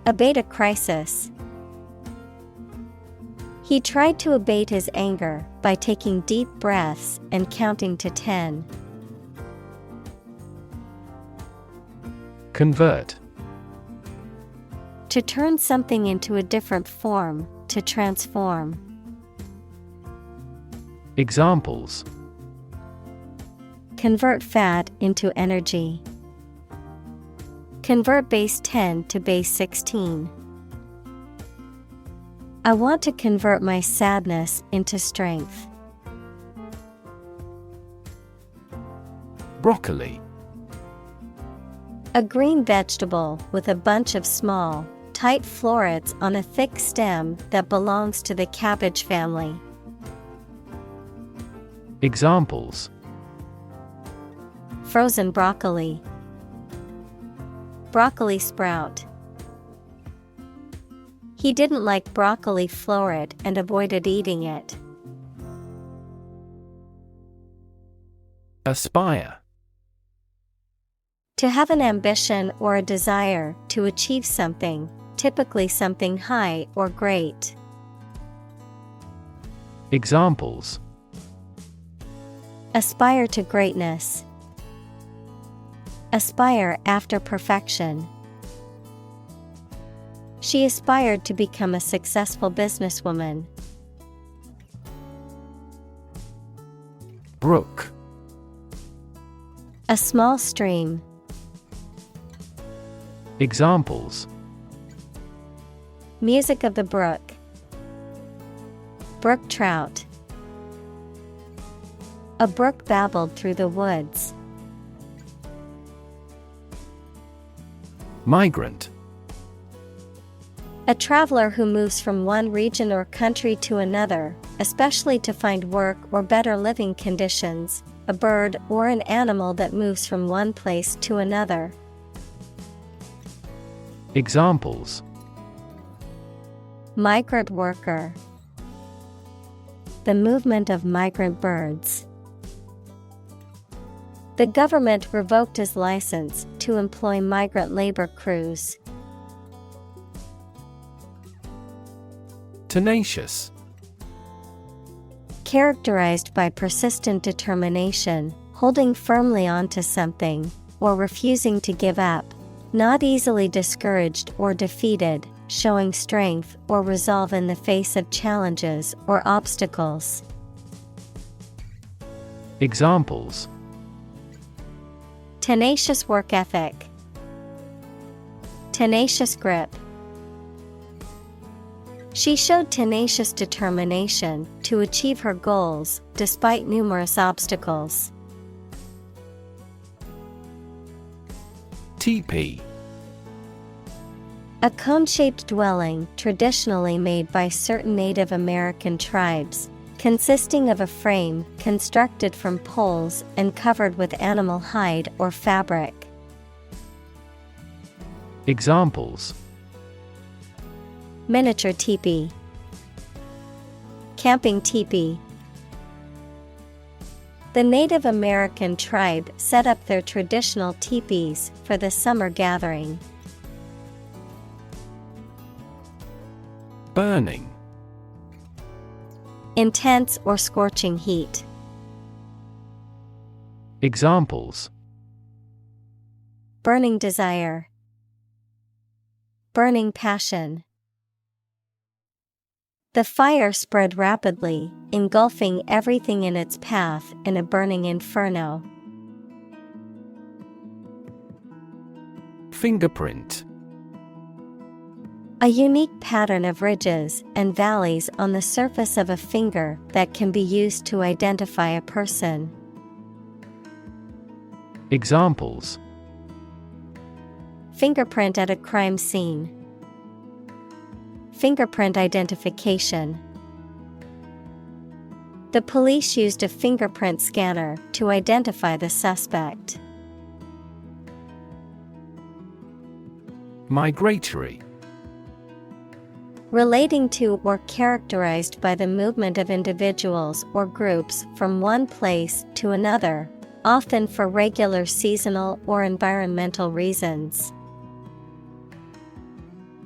Abate a crisis. He tried to abate his anger by taking deep breaths and counting to 10. Convert. To turn something into a different form, to transform. Examples: Convert fat into energy. Convert base 10 to base 16. I want to convert my sadness into strength. Broccoli. A green vegetable with a bunch of small, tight florets on a thick stem that belongs to the cabbage family. Examples: Frozen broccoli. Broccoli sprout. He didn't like broccoli floret and avoided eating it. Aspire. To have an ambition or a desire to achieve something, typically something high or great. Examples: Aspire to greatness. Aspire after perfection. She aspired to become a successful businesswoman. Brook. A small stream. Examples: Music of the brook. Brook trout. A brook babbled through the woods. Migrant. A traveler who moves from one region or country to another, especially to find work or better living conditions, a bird or an animal that moves from one place to another. Examples: Migrant worker. The movement of migrant birds. The government revoked his license to employ migrant labor crews. Tenacious. Characterized by persistent determination, holding firmly onto something, or refusing to give up. Not easily discouraged or defeated, showing strength or resolve in the face of challenges or obstacles. Examples: Tenacious work ethic. Tenacious grip. She showed tenacious determination to achieve her goals despite numerous obstacles. Teepee. A cone-shaped dwelling traditionally made by certain Native American tribes, consisting of a frame constructed from poles and covered with animal hide or fabric. Examples: Miniature teepee, camping teepee. The Native American tribe set up their traditional teepees for the summer gathering. Burning. Intense or scorching heat. Examples: Burning desire, burning passion. The fire spread rapidly, engulfing everything in its path in a burning inferno. Fingerprint. A unique pattern of ridges and valleys on the surface of a finger that can be used to identify a person. Examples: Fingerprint at a crime scene. Fingerprint identification. The police used a fingerprint scanner to identify the suspect. Migratory. Relating to or characterized by the movement of individuals or groups from one place to another, often for regular seasonal or environmental reasons.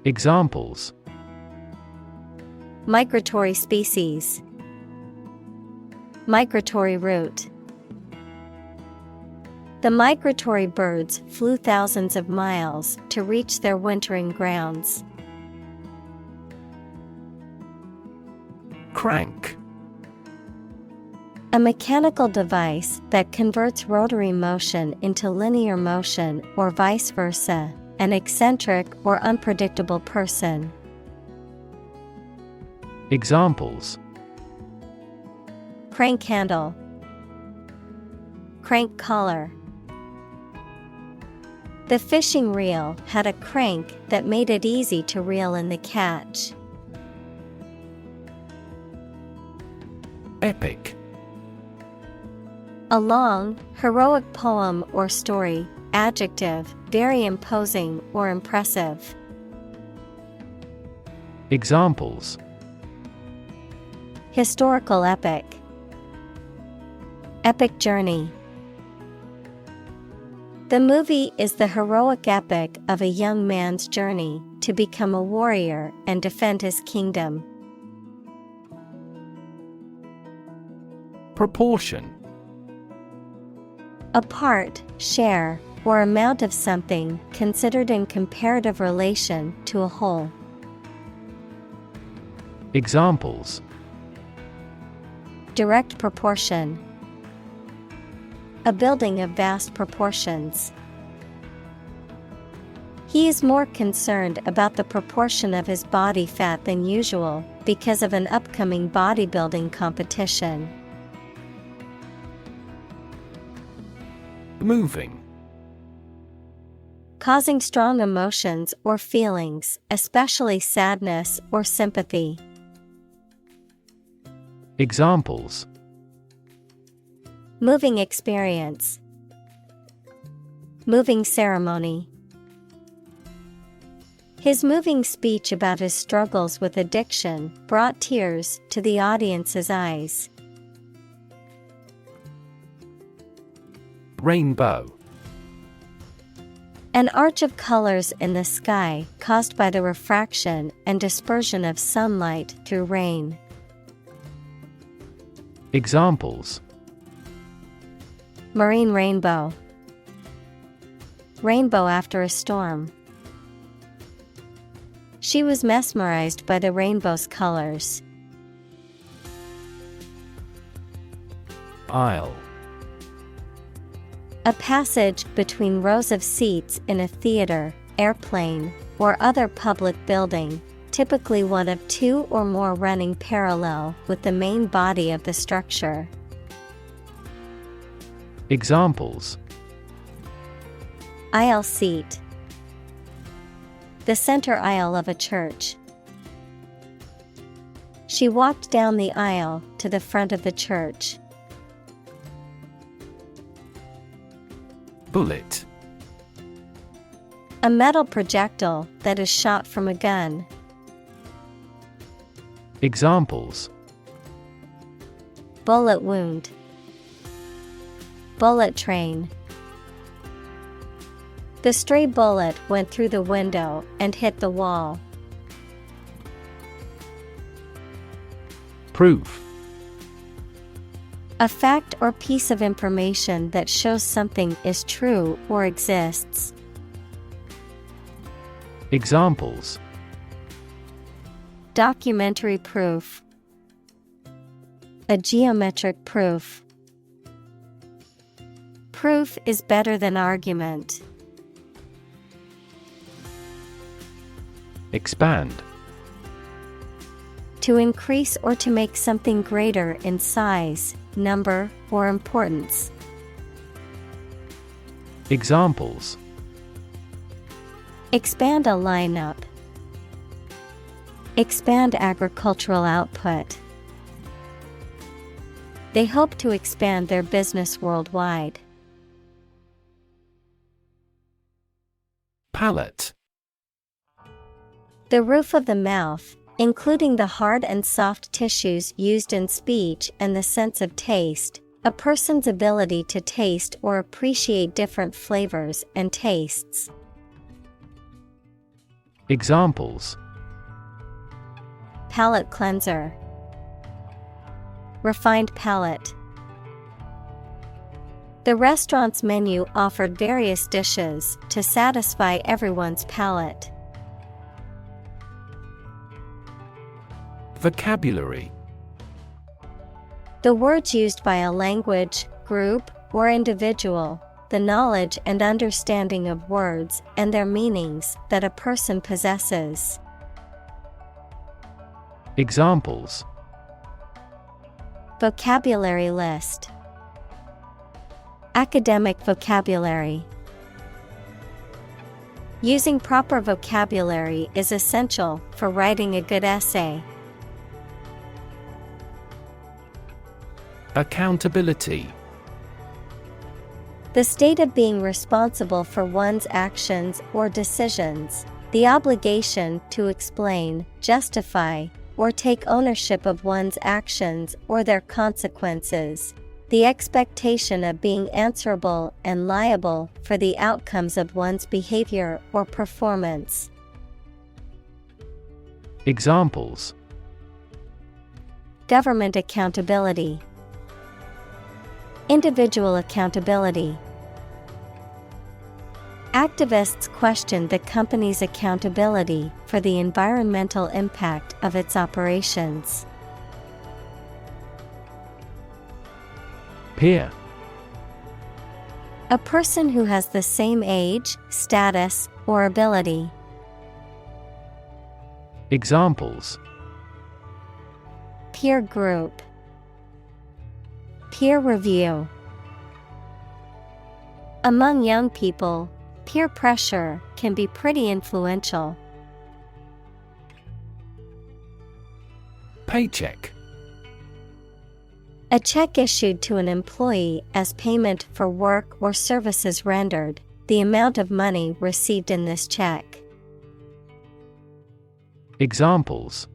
Examples: Migratory species. Migratory route. The migratory birds flew thousands of miles to reach their wintering grounds. Crank. A mechanical device that converts rotary motion into linear motion or vice versa, an eccentric or unpredictable person. Examples: Crank handle. Crank collar. The fishing reel had a crank that made it easy to reel in the catch. Epic. A long, heroic poem or story, adjective, very imposing or impressive. Examples: Historical epic. Epic journey. The movie is the heroic epic of a young man's journey to become a warrior and defend his kingdom. Proportion. A part, share, or amount of something considered in comparative relation to a whole. Examples: Direct proportion. A building of vast proportions. He is more concerned about the proportion of his body fat than usual because of an upcoming bodybuilding competition. Moving. Causing strong emotions or feelings, especially sadness or sympathy. Examples: Moving experience. Moving ceremony. His moving speech about his struggles with addiction brought tears to the audience's eyes. Rainbow. An arch of colors in the sky caused by the refraction and dispersion of sunlight through rain. Examples: Marine rainbow. Rainbow after a storm. She was mesmerized by the rainbow's colors. Aisle. A passage between rows of seats in a theater, airplane, or other public building, typically one of two or more running parallel with the main body of the structure. Examples: Aisle seat. The center aisle of a church. She walked down the aisle to the front of the church. Bullet. A metal projectile that is shot from a gun. Examples: Bullet wound. Bullet train. The stray bullet went through the window and hit the wall. Proof. A fact or piece of information that shows something is true or exists. Examples: Documentary proof. A geometric proof. Proof is better than argument. Expand. To increase or to make something greater in size, number, or importance. Examples: Expand a lineup. Expand agricultural output. They hope to expand their business worldwide. Palate. The roof of the mouth, including the hard and soft tissues used in speech and the sense of taste, a person's ability to taste or appreciate different flavors and tastes. Examples: Palate cleanser. Refined palate. The restaurant's menu offered various dishes to satisfy everyone's palate. Vocabulary. The words used by a language, group, or individual, the knowledge and understanding of words and their meanings that a person possesses. Examples: Vocabulary list. Academic vocabulary. Using proper vocabulary is essential for writing a good essay. Accountability. The state of being responsible for one's actions or decisions, the obligation to explain, justify, or take ownership of one's actions or their consequences, the expectation of being answerable and liable for the outcomes of one's behavior or performance. Examples: Government accountability. Individual accountability. Activists questioned the company's accountability for the environmental impact of its operations. Peer. A person who has the same age, status, or ability. Examples: Peer group. Peer review. Among young people, peer pressure can be pretty influential. Paycheck. A check issued to an employee as payment for work or services rendered, the amount of money received in this check. Examples: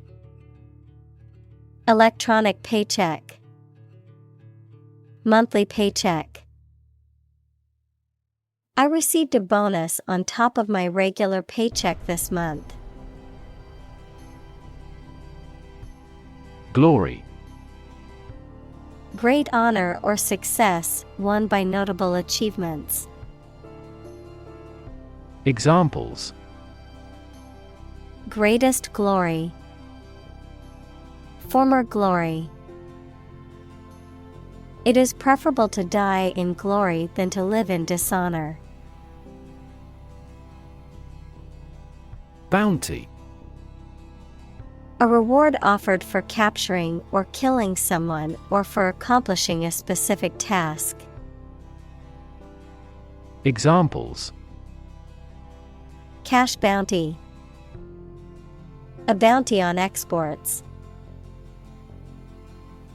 Electronic paycheck. Monthly paycheck. I received a bonus on top of my regular paycheck this month. Glory. Great honor or success won by notable achievements. Examples: Greatest glory. Former glory. It is preferable to die in glory than to live in dishonor. Bounty. A reward offered for capturing or killing someone or for accomplishing a specific task. Examples: Cash bounty. A bounty on exports.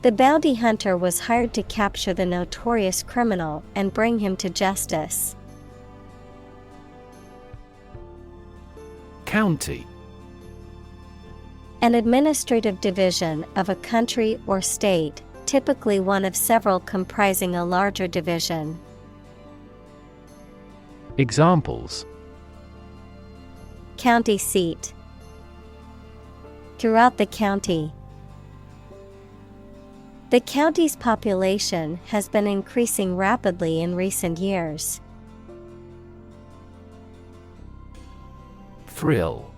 The bounty hunter was hired to capture the notorious criminal and bring him to justice. County. An administrative division of a country or state, typically one of several comprising a larger division. Examples: County seat. Throughout the county. The county's population has been increasing rapidly in recent years. Thrill.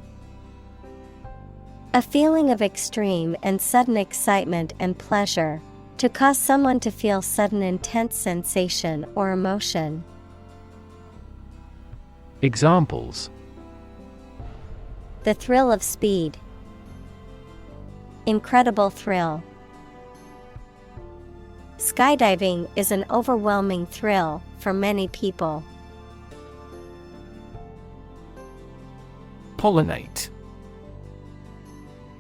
A feeling of extreme and sudden excitement and pleasure, to cause someone to feel sudden intense sensation or emotion. Examples: The thrill of speed. Incredible thrill. Skydiving is an overwhelming thrill for many people. Pollinate.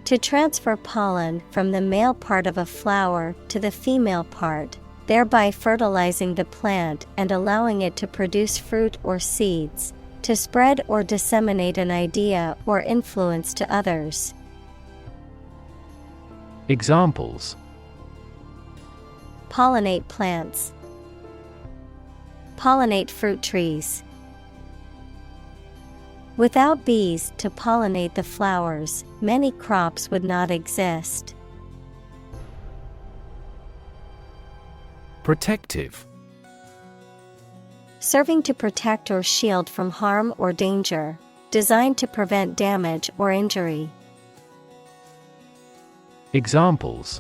To transfer pollen from the male part of a flower to the female part, thereby fertilizing the plant and allowing it to produce fruit or seeds, to spread or disseminate an idea or influence to others. Examples: Pollinate plants. Pollinate fruit trees. Without bees to pollinate the flowers, many crops would not exist. Protective. Serving to protect or shield from harm or danger, designed to prevent damage or injury. Examples: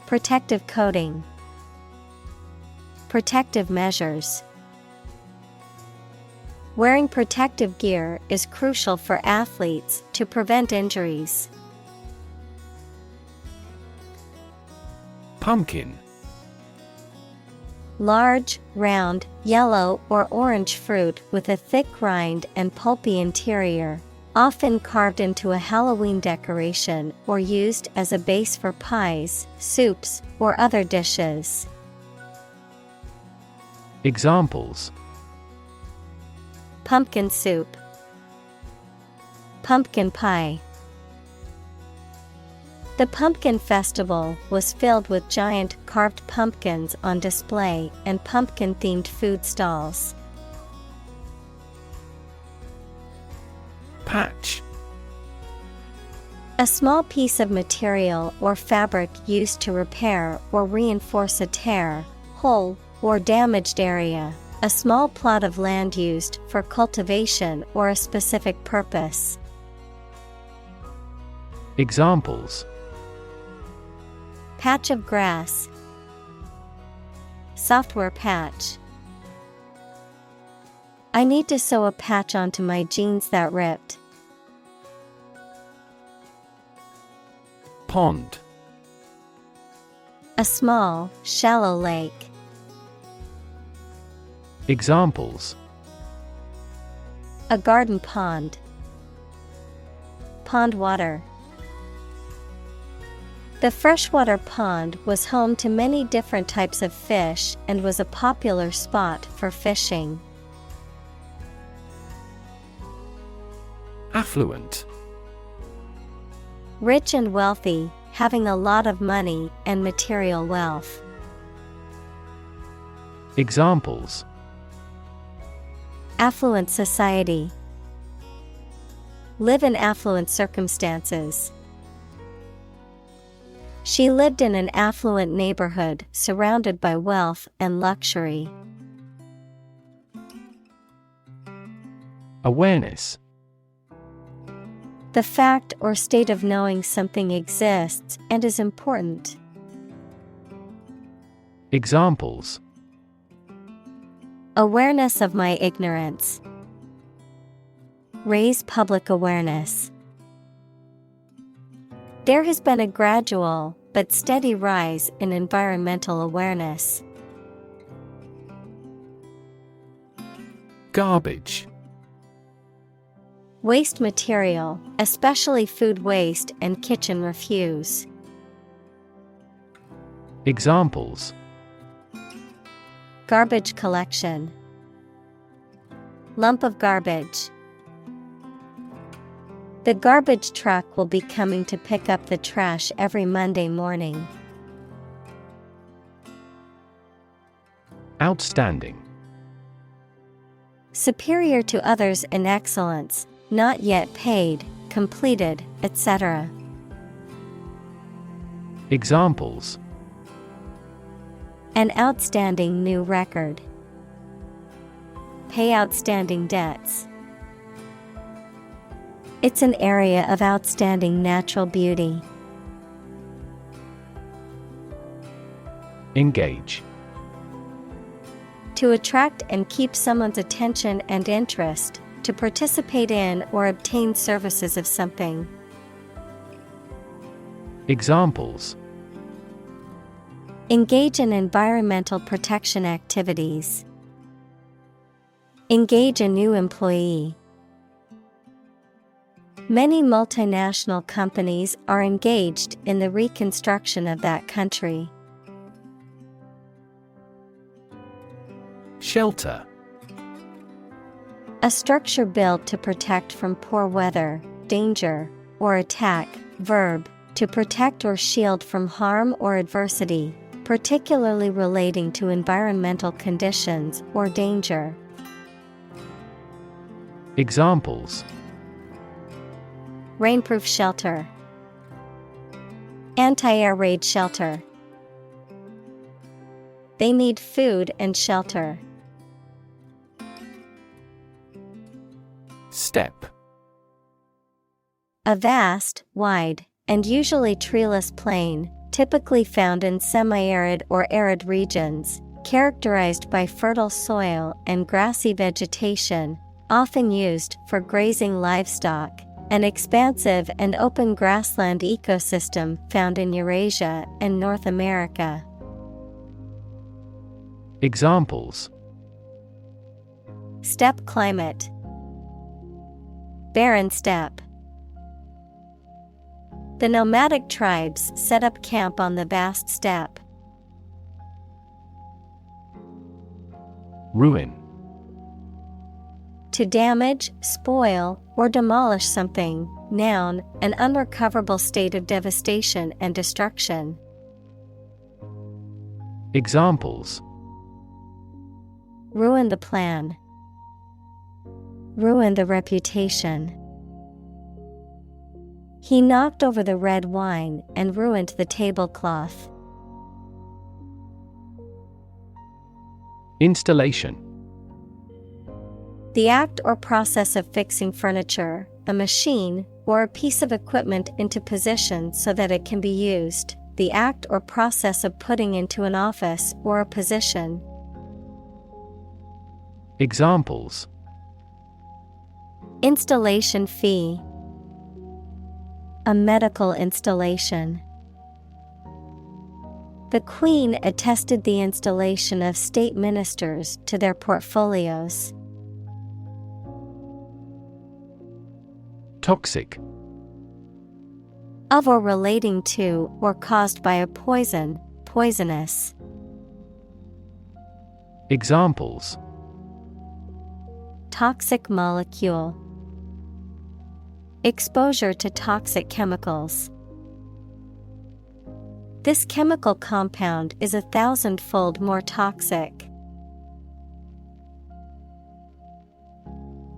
Protective coating. Protective measures. Wearing protective gear is crucial for athletes to prevent injuries. Pumpkin. Large, round, yellow or orange fruit with a thick rind and pulpy interior, often carved into a Halloween decoration or used as a base for pies, soups, or other dishes. Examples: Pumpkin soup. Pumpkin pie. The pumpkin festival was filled with giant carved pumpkins on display and pumpkin-themed food stalls. Patch. A small piece of material or fabric used to repair or reinforce a tear, hole, or damaged area. A small plot of land used for cultivation or a specific purpose. Examples: Patch of grass. Software patch. I need to sew a patch onto my jeans that ripped. Pond. A small, shallow lake. Examples: A garden pond. Pond water. The freshwater pond was home to many different types of fish and was a popular spot for fishing. Affluent. Rich and wealthy, having a lot of money and material wealth. Examples: Affluent society. Live in affluent circumstances. She lived in an affluent neighborhood surrounded by wealth and luxury. Awareness. The fact or state of knowing something exists and is important. Examples: Awareness of my ignorance. Raise public awareness. There has been a gradual but steady rise in environmental awareness. Garbage. Waste material, especially food waste and kitchen refuse. Examples: Garbage collection. Lump of garbage. The garbage truck will be coming to pick up the trash every Monday morning. Outstanding. Superior to others in excellence, not yet paid, completed, etc. Examples: An outstanding new record. Pay outstanding debts. It's an area of outstanding natural beauty. Engage. To attract and keep someone's attention and interest, to participate in or obtain services of something. Examples: Engage in environmental protection activities. Engage a new employee. Many multinational companies are engaged in the reconstruction of that country. Shelter. A structure built to protect from poor weather, danger, or attack. Verb, to protect or shield from harm or adversity, particularly relating to environmental conditions or danger. Examples: Rainproof shelter. Anti-air raid shelter. They need food and shelter. Step. A vast, wide, and usually treeless plain, typically found in semi-arid or arid regions, characterized by fertile soil and grassy vegetation, often used for grazing livestock. An expansive and open grassland ecosystem found in Eurasia and North America. Examples: Steppe climate. Barren steppe. The nomadic tribes set up camp on the vast steppe. Ruin. To damage, spoil, or demolish something. Noun, an unrecoverable state of devastation and destruction. Examples: Ruin the plan. Ruin the reputation. He knocked over the red wine and ruined the tablecloth. Installation. The act or process of fixing furniture, a machine, or a piece of equipment into position so that it can be used. The act or process of putting into an office or a position. Examples: Installation fee. A medical installation. The Queen attested the installation of state ministers to their portfolios. Toxic. Of or relating to or caused by a poison, poisonous. Examples: Toxic molecule. Exposure to toxic chemicals. This chemical compound is 1,000-fold more toxic.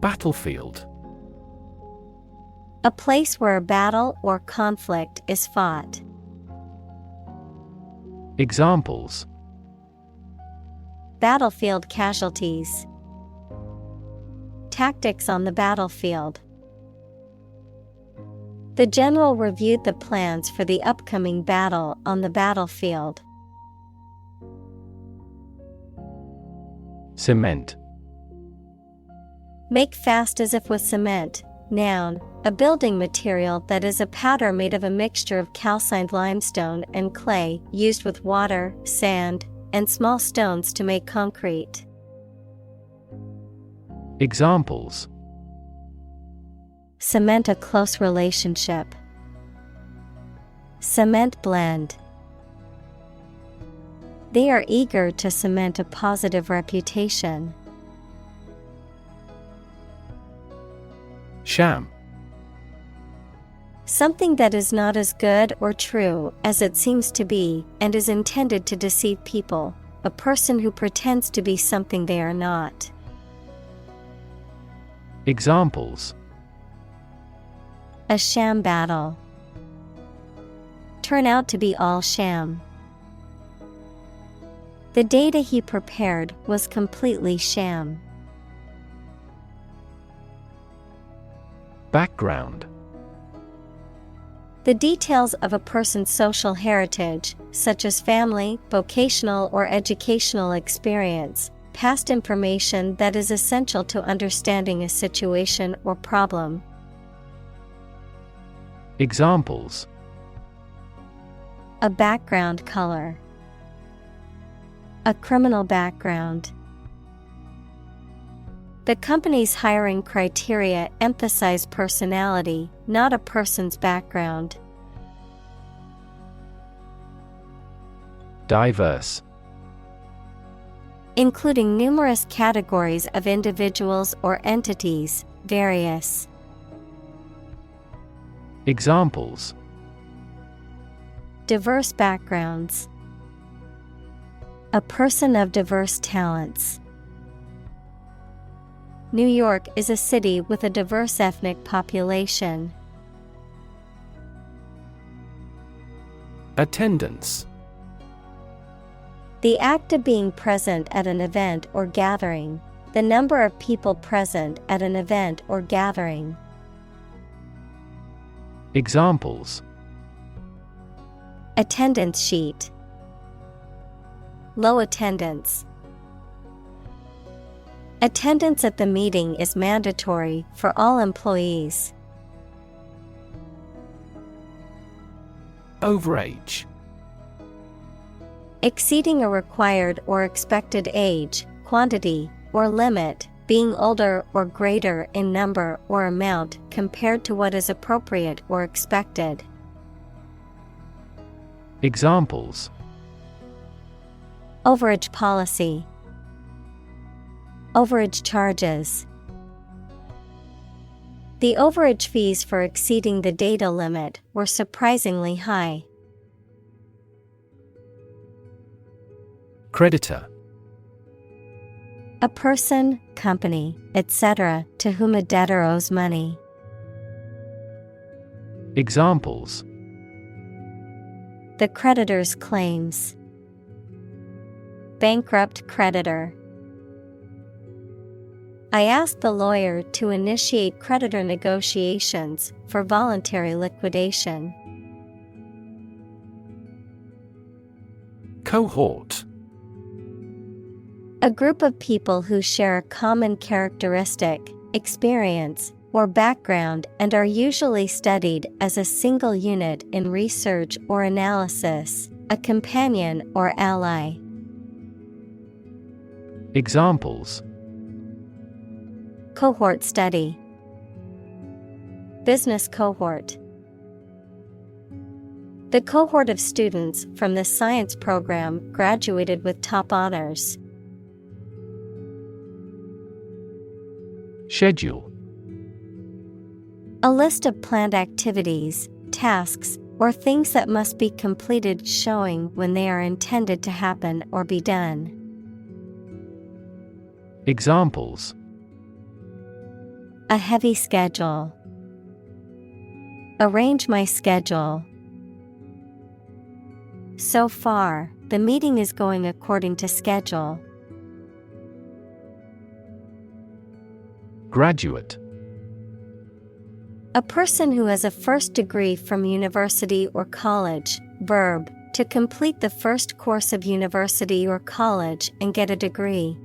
Battlefield. A place where a battle or conflict is fought. Examples: Battlefield casualties. Tactics on the battlefield. The general reviewed the plans for the upcoming battle on the battlefield. Cement. Make fast as if with cement. Noun, a building material that is a powder made of a mixture of calcined limestone and clay, used with water, sand, and small stones to make concrete. Examples: cement a close relationship. Cement blend. They are eager to cement a positive reputation. Sham. Something that is not as good or true as it seems to be and is intended to deceive people. A person who pretends to be something they are not. Examples: A sham battle. Turn out to be all sham. The data he prepared was completely sham. Background. The details of a person's social heritage, such as family, vocational or educational experience, past information that is essential to understanding a situation or problem. Examples: A background color. A criminal background. The company's hiring criteria emphasize personality, not a person's background. Diverse. Including numerous categories of individuals or entities, various. Examples: Diverse backgrounds. A person of diverse talents. New York is a city with a diverse ethnic population. Attendance. The act of being present at an event or gathering. The number of people present at an event or gathering. Examples: Attendance sheet. Low attendance. Attendance at the meeting is mandatory for all employees. Overage. Exceeding a required or expected age, quantity, or limit, being older or greater in number or amount compared to what is appropriate or expected. Examples: Overage policy. Overage charges. The overage fees for exceeding the data limit were surprisingly high. Creditor. A person, company, etc., to whom a debtor owes money. Examples: The creditor's claims. Bankrupt creditor. I asked the lawyer to initiate creditor negotiations for voluntary liquidation. Cohort. A group of people who share a common characteristic, experience, or background and are usually studied as a single unit in research or analysis, a companion or ally. Examples: Cohort study. Business cohort. The cohort of students from the science program graduated with top honors. Schedule. A list of planned activities, tasks, or things that must be completed showing when they are intended to happen or be done. Examples: A heavy schedule. Arrange my schedule. So far, the meeting is going according to schedule. Graduate. A person who has a first degree from university or college. Verb, to complete the first course of university or college and get a degree.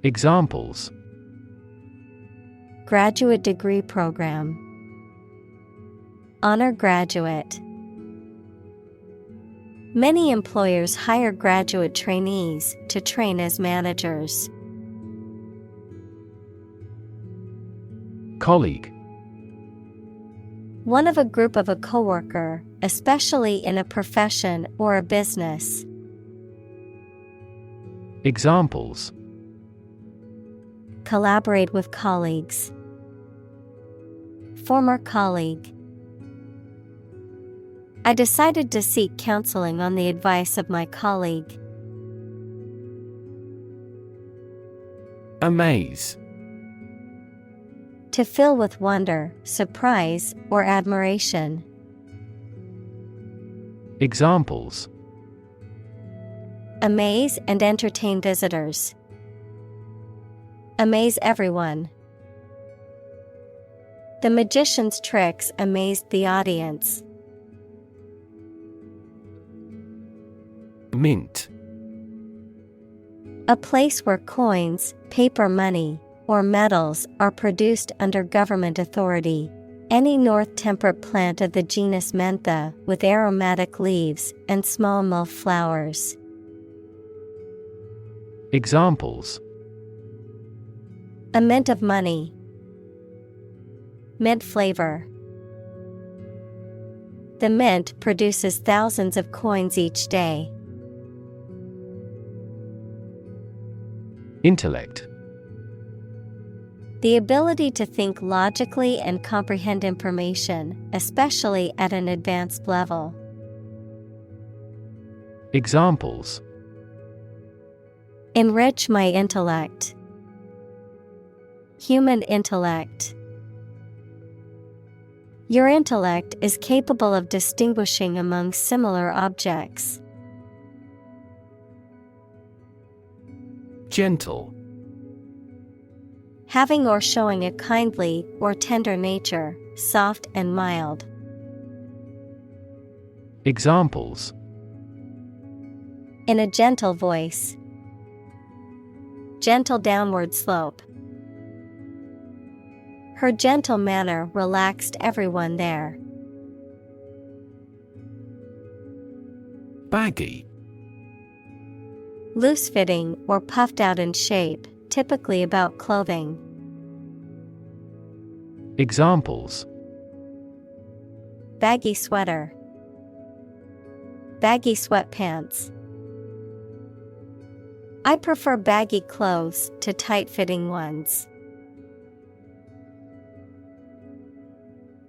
Examples: Graduate degree program. Honor graduate. Many employers hire graduate trainees to train as managers. Colleague. One of a group of a coworker, especially in a profession or a business. Examples: Collaborate with colleagues. Former colleague. I decided to seek counseling on the advice of my colleague. Amaze. To fill with wonder, surprise, or admiration. Examples: Amaze and entertain visitors. Amaze everyone. The magician's tricks amazed the audience. Mint. A place where coins, paper money, or metals are produced under government authority. Any north temperate plant of the genus Mentha with aromatic leaves and small mauve flowers. Examples: A mint of money. Mint flavor. The mint produces thousands of coins each day. Intellect. The ability to think logically and comprehend information, especially at an advanced level. Examples: Enrich my intellect. Human intellect. Your intellect is capable of distinguishing among similar objects. Gentle. Having or showing a kindly or tender nature, soft and mild. Examples: In a gentle voice. Gentle downward slope. Her gentle manner relaxed everyone there. Baggy. Loose-fitting or puffed out in shape, typically about clothing. Examples: Baggy sweater. Baggy sweatpants. I prefer baggy clothes to tight-fitting ones.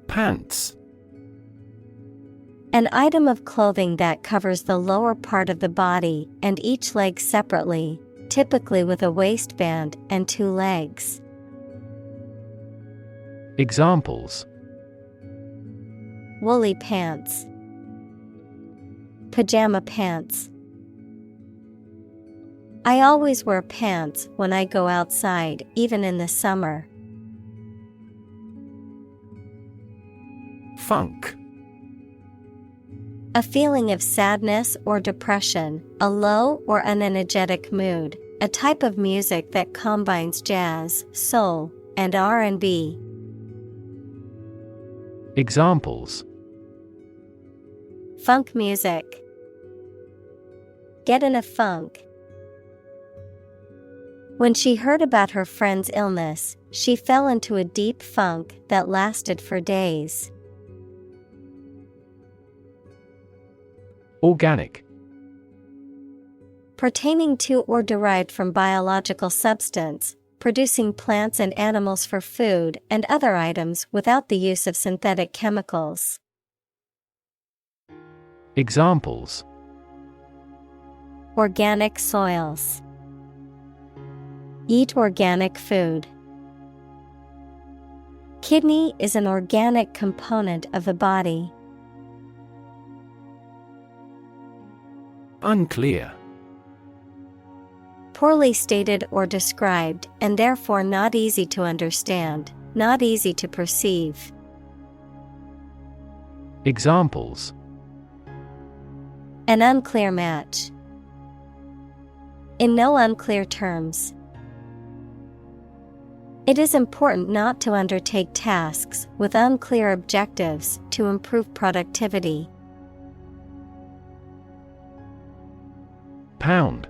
Pants. An item of clothing that covers the lower part of the body and each leg separately, typically with a waistband and two legs. Examples: Woolly pants. Pajama pants. I always wear pants when I go outside, even in the summer. Funk. A feeling of sadness or depression, a low or unenergetic mood, a type of music that combines jazz, soul, and R&B. Examples: Funk music. Get in a funk. When she heard about her friend's illness, she fell into a deep funk that lasted for days. Organic. Pertaining to or derived from biological substance, producing plants and animals for food and other items without the use of synthetic chemicals. Examples: Organic soils. Eat organic food. Kidney is an organic component of the body. Unclear. Poorly stated or described, and therefore not easy to understand, not easy to perceive. Examples: An unclear match. In no unclear terms. It is important not to undertake tasks with unclear objectives to improve productivity. Pound.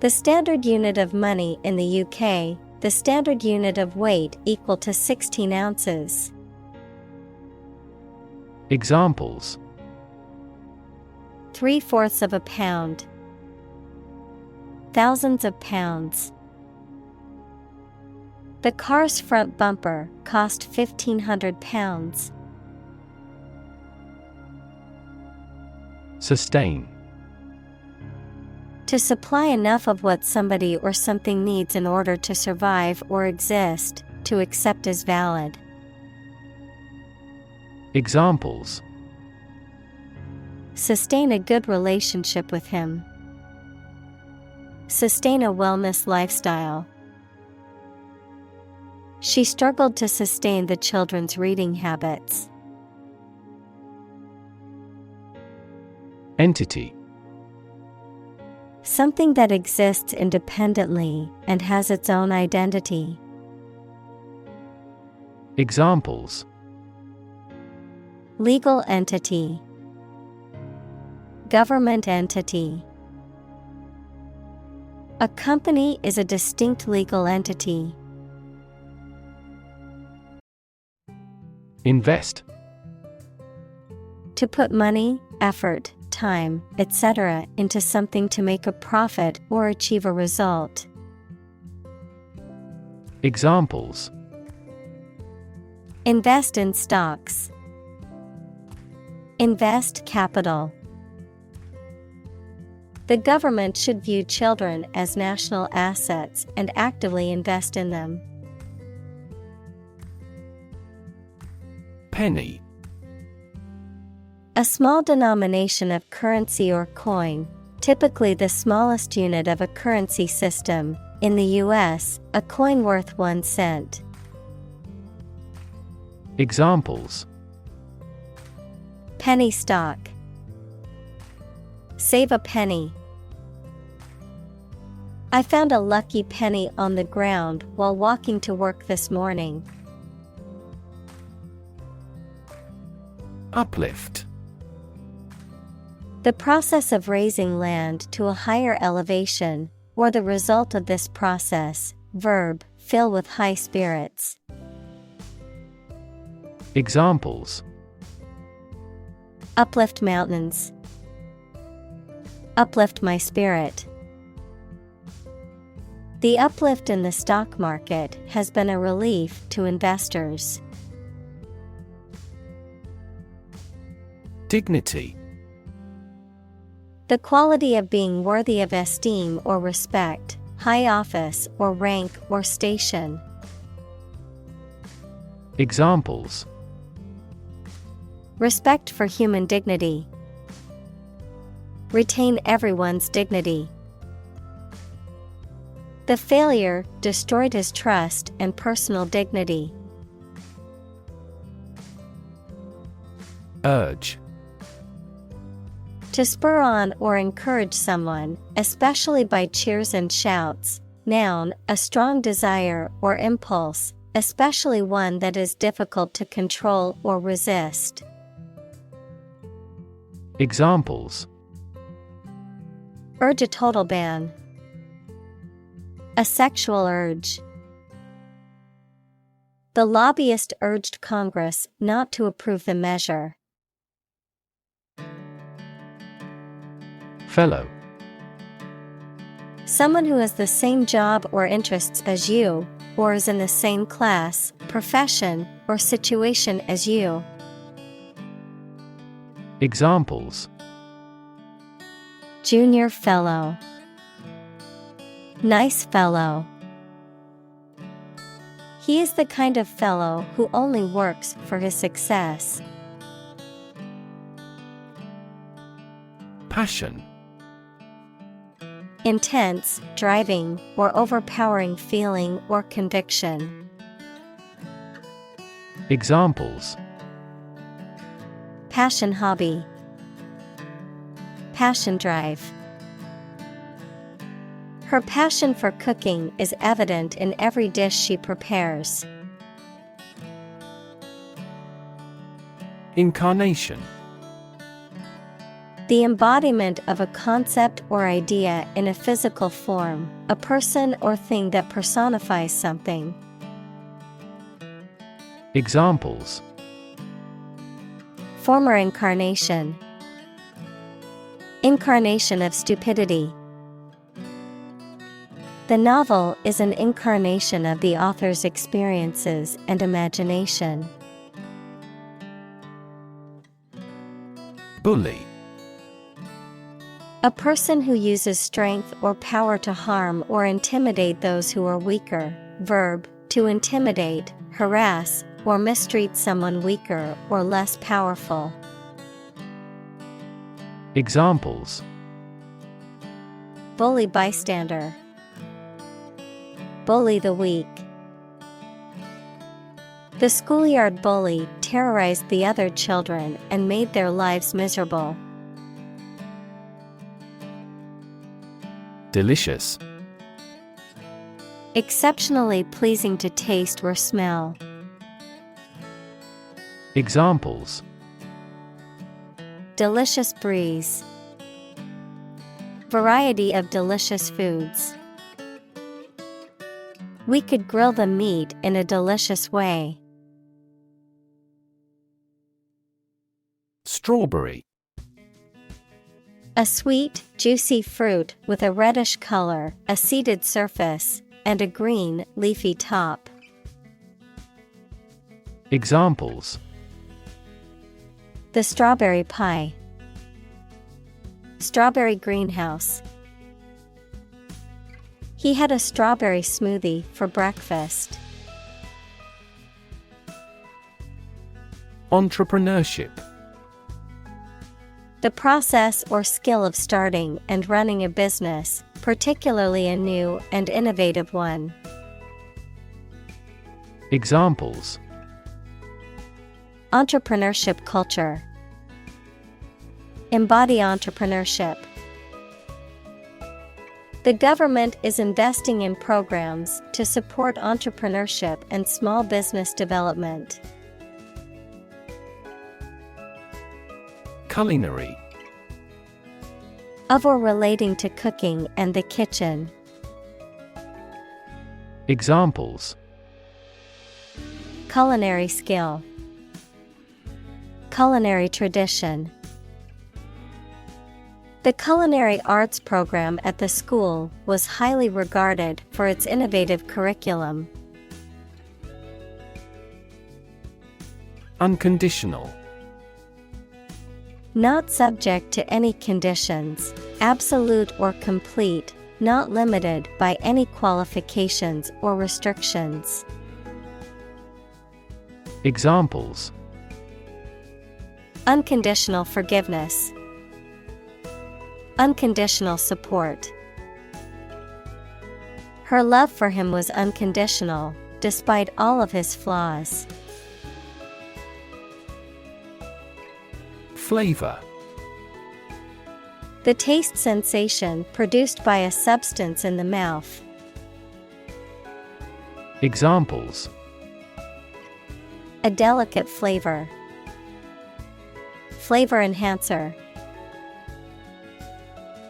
The standard unit of money in the UK, The standard unit of weight equal to 16 ounces. Examples: 3/4 of a pound. Thousands of pounds. The car's front bumper cost £1,500. Sustain. To supply enough of what somebody or something needs in order to survive or exist, to accept as valid. Examples: Sustain a good relationship with him. Sustain a wellness lifestyle. She struggled to sustain the children's reading habits. Entity. Something that exists independently and has its own identity. Examples: Legal entity. Government entity. A company is a distinct legal entity. Invest. To put money, effort, time, etc. into something to make a profit or achieve a result. Examples: Invest in stocks. Invest capital. The government should view children as national assets and actively invest in them. Penny. A small denomination of currency or coin, typically the smallest unit of a currency system. In the U.S., a coin worth 1 cent. Examples: Penny stock. Save a penny. I found a lucky penny on the ground while walking to work this morning. Uplift. The process of raising land to a higher elevation, or the result of this process. Verb, fill with high spirits. Examples: Uplift mountains. Uplift my spirit. The uplift in the stock market has been a relief to investors. Dignity. The quality of being worthy of esteem or respect, high office or rank or station. Examples: Respect for human dignity. Retain everyone's dignity. The failure destroyed his trust and personal dignity. Urge. To spur on or encourage someone, especially by cheers and shouts. Noun, a strong desire or impulse, especially one that is difficult to control or resist. Examples: Urge a total ban. A sexual urge. The lobbyist urged Congress not to approve the measure. Fellow. Someone who has the same job or interests as you, or is in the same class, profession, or situation as you. Examples: Junior fellow. Nice fellow. He is the kind of fellow who only works for his success. Passion. Intense, driving, or overpowering feeling or conviction. Examples: Passion hobby. Passion drive. Her passion for cooking is evident in every dish she prepares. Incarnation. The embodiment of a concept or idea in a physical form, a person or thing that personifies something. Examples: Former incarnation. Incarnation of stupidity. The novel is an incarnation of the author's experiences and imagination. Bully. A person who uses strength or power to harm or intimidate those who are weaker. Verb, to intimidate, harass, or mistreat someone weaker or less powerful. Examples: Bully bystander. Bully the weak. The schoolyard bully terrorized the other children and made their lives miserable. Delicious. Exceptionally pleasing to taste or smell. Examples: Delicious breeze. Variety of delicious foods. We could grill the meat in a delicious way. Strawberry. A sweet, juicy fruit with a reddish color, a seeded surface, and a green, leafy top. Examples: The strawberry pie. Strawberry greenhouse. He had a strawberry smoothie for breakfast. Entrepreneurship. The process or skill of starting and running a business, particularly a new and innovative one. Examples: Entrepreneurship culture. Embody entrepreneurship. The government is investing in programs to support entrepreneurship and small business development. Culinary. Of or relating to cooking and the kitchen. Examples: Culinary skill. Culinary tradition. The culinary arts program at the school was highly regarded for its innovative curriculum. Unconditional. Not subject to any conditions, absolute or complete, not limited by any qualifications or restrictions. Examples: Unconditional forgiveness. Unconditional support. Her love for him was unconditional, despite all of his flaws. Flavor. The taste sensation produced by a substance in the mouth. Examples: A delicate flavor. Flavor enhancer.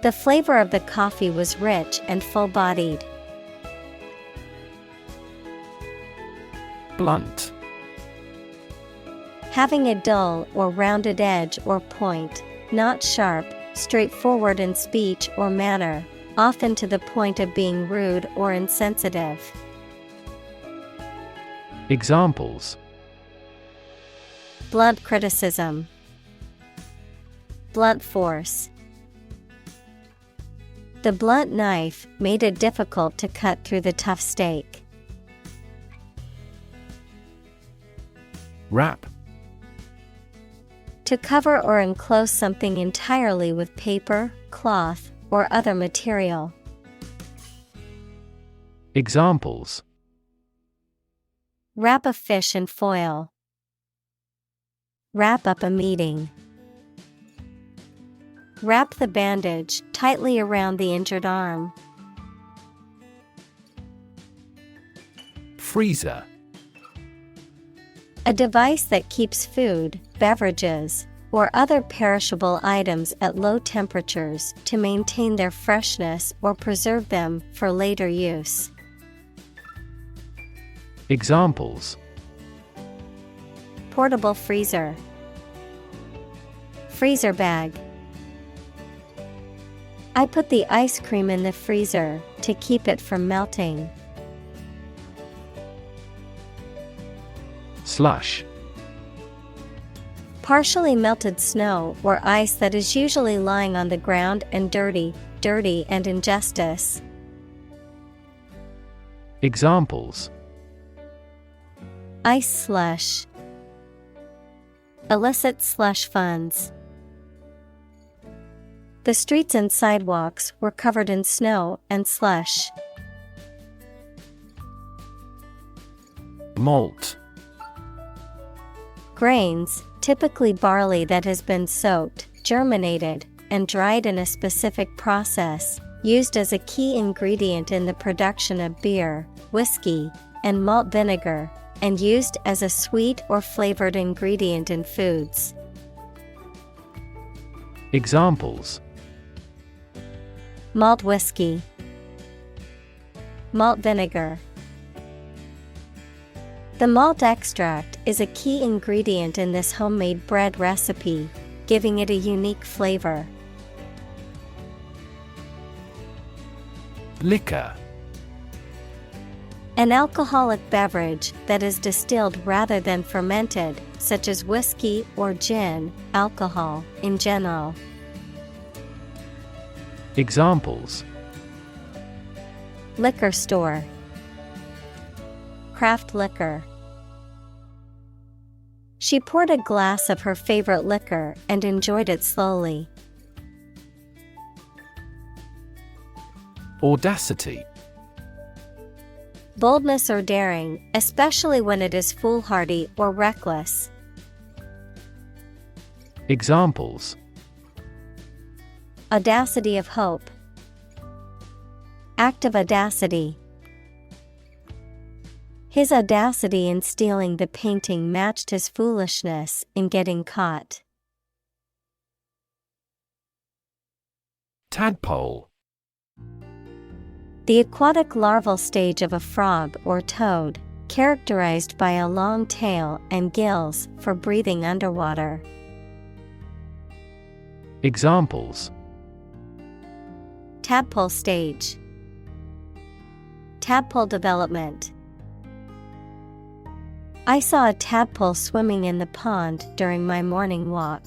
The flavor of the coffee was rich and full-bodied. Blunt. Having a dull or rounded edge or point, not sharp, straightforward in speech or manner, often to the point of being rude or insensitive. Examples: Blunt criticism. Blunt force. The blunt knife made it difficult to cut through the tough steak. Wrap. To cover or enclose something entirely with paper, cloth, or other material. Examples: Wrap a fish in foil. Wrap up a meeting. Wrap the bandage tightly around the injured arm. Freezer. A device that keeps food, beverages, or other perishable items at low temperatures to maintain their freshness or preserve them for later use. Examples: Portable freezer, freezer bag. I put the ice cream in the freezer to keep it from melting. Slush. Partially melted snow or ice that is usually lying on the ground and dirty and injustice. Examples: Ice slush, illicit slush funds. The streets and sidewalks were covered in snow and slush. Malt. Grains, typically barley that has been soaked, germinated, and dried in a specific process, used as a key ingredient in the production of beer, whiskey, and malt vinegar, and used as a sweet or flavored ingredient in foods. Examples: Malt whiskey, malt vinegar. The malt extract is a key ingredient in this homemade bread recipe, giving it a unique flavor. Liquor. An alcoholic beverage that is distilled rather than fermented, such as whiskey or gin, alcohol in general. Examples: Liquor store, craft liquor. She poured a glass of her favorite liquor and enjoyed it slowly. Audacity. Boldness or daring, especially when it is foolhardy or reckless. Examples: Audacity of hope, act of audacity. His audacity in stealing the painting matched his foolishness in getting caught. Tadpole. The aquatic larval stage of a frog or toad, characterized by a long tail and gills for breathing underwater. Examples: Tadpole stage, tadpole development. I saw a tadpole swimming in the pond during my morning walk.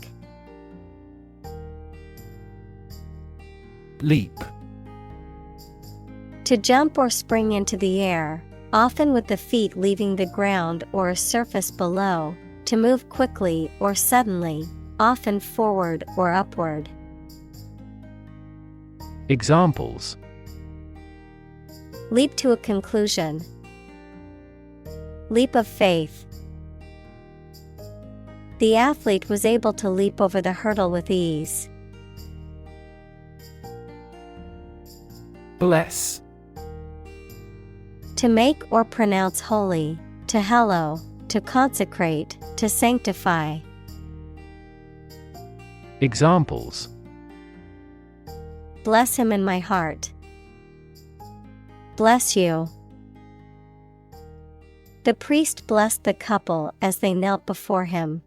Leap. To jump or spring into the air, often with the feet leaving the ground or a surface below, to move quickly or suddenly, often forward or upward. Examples: Leap to a conclusion, leap of faith. The athlete was able to leap over the hurdle with ease. Bless. To make or pronounce holy, to hallow, to consecrate, to sanctify. Examples: Bless him in my heart. Bless you. The priest blessed the couple as they knelt before him.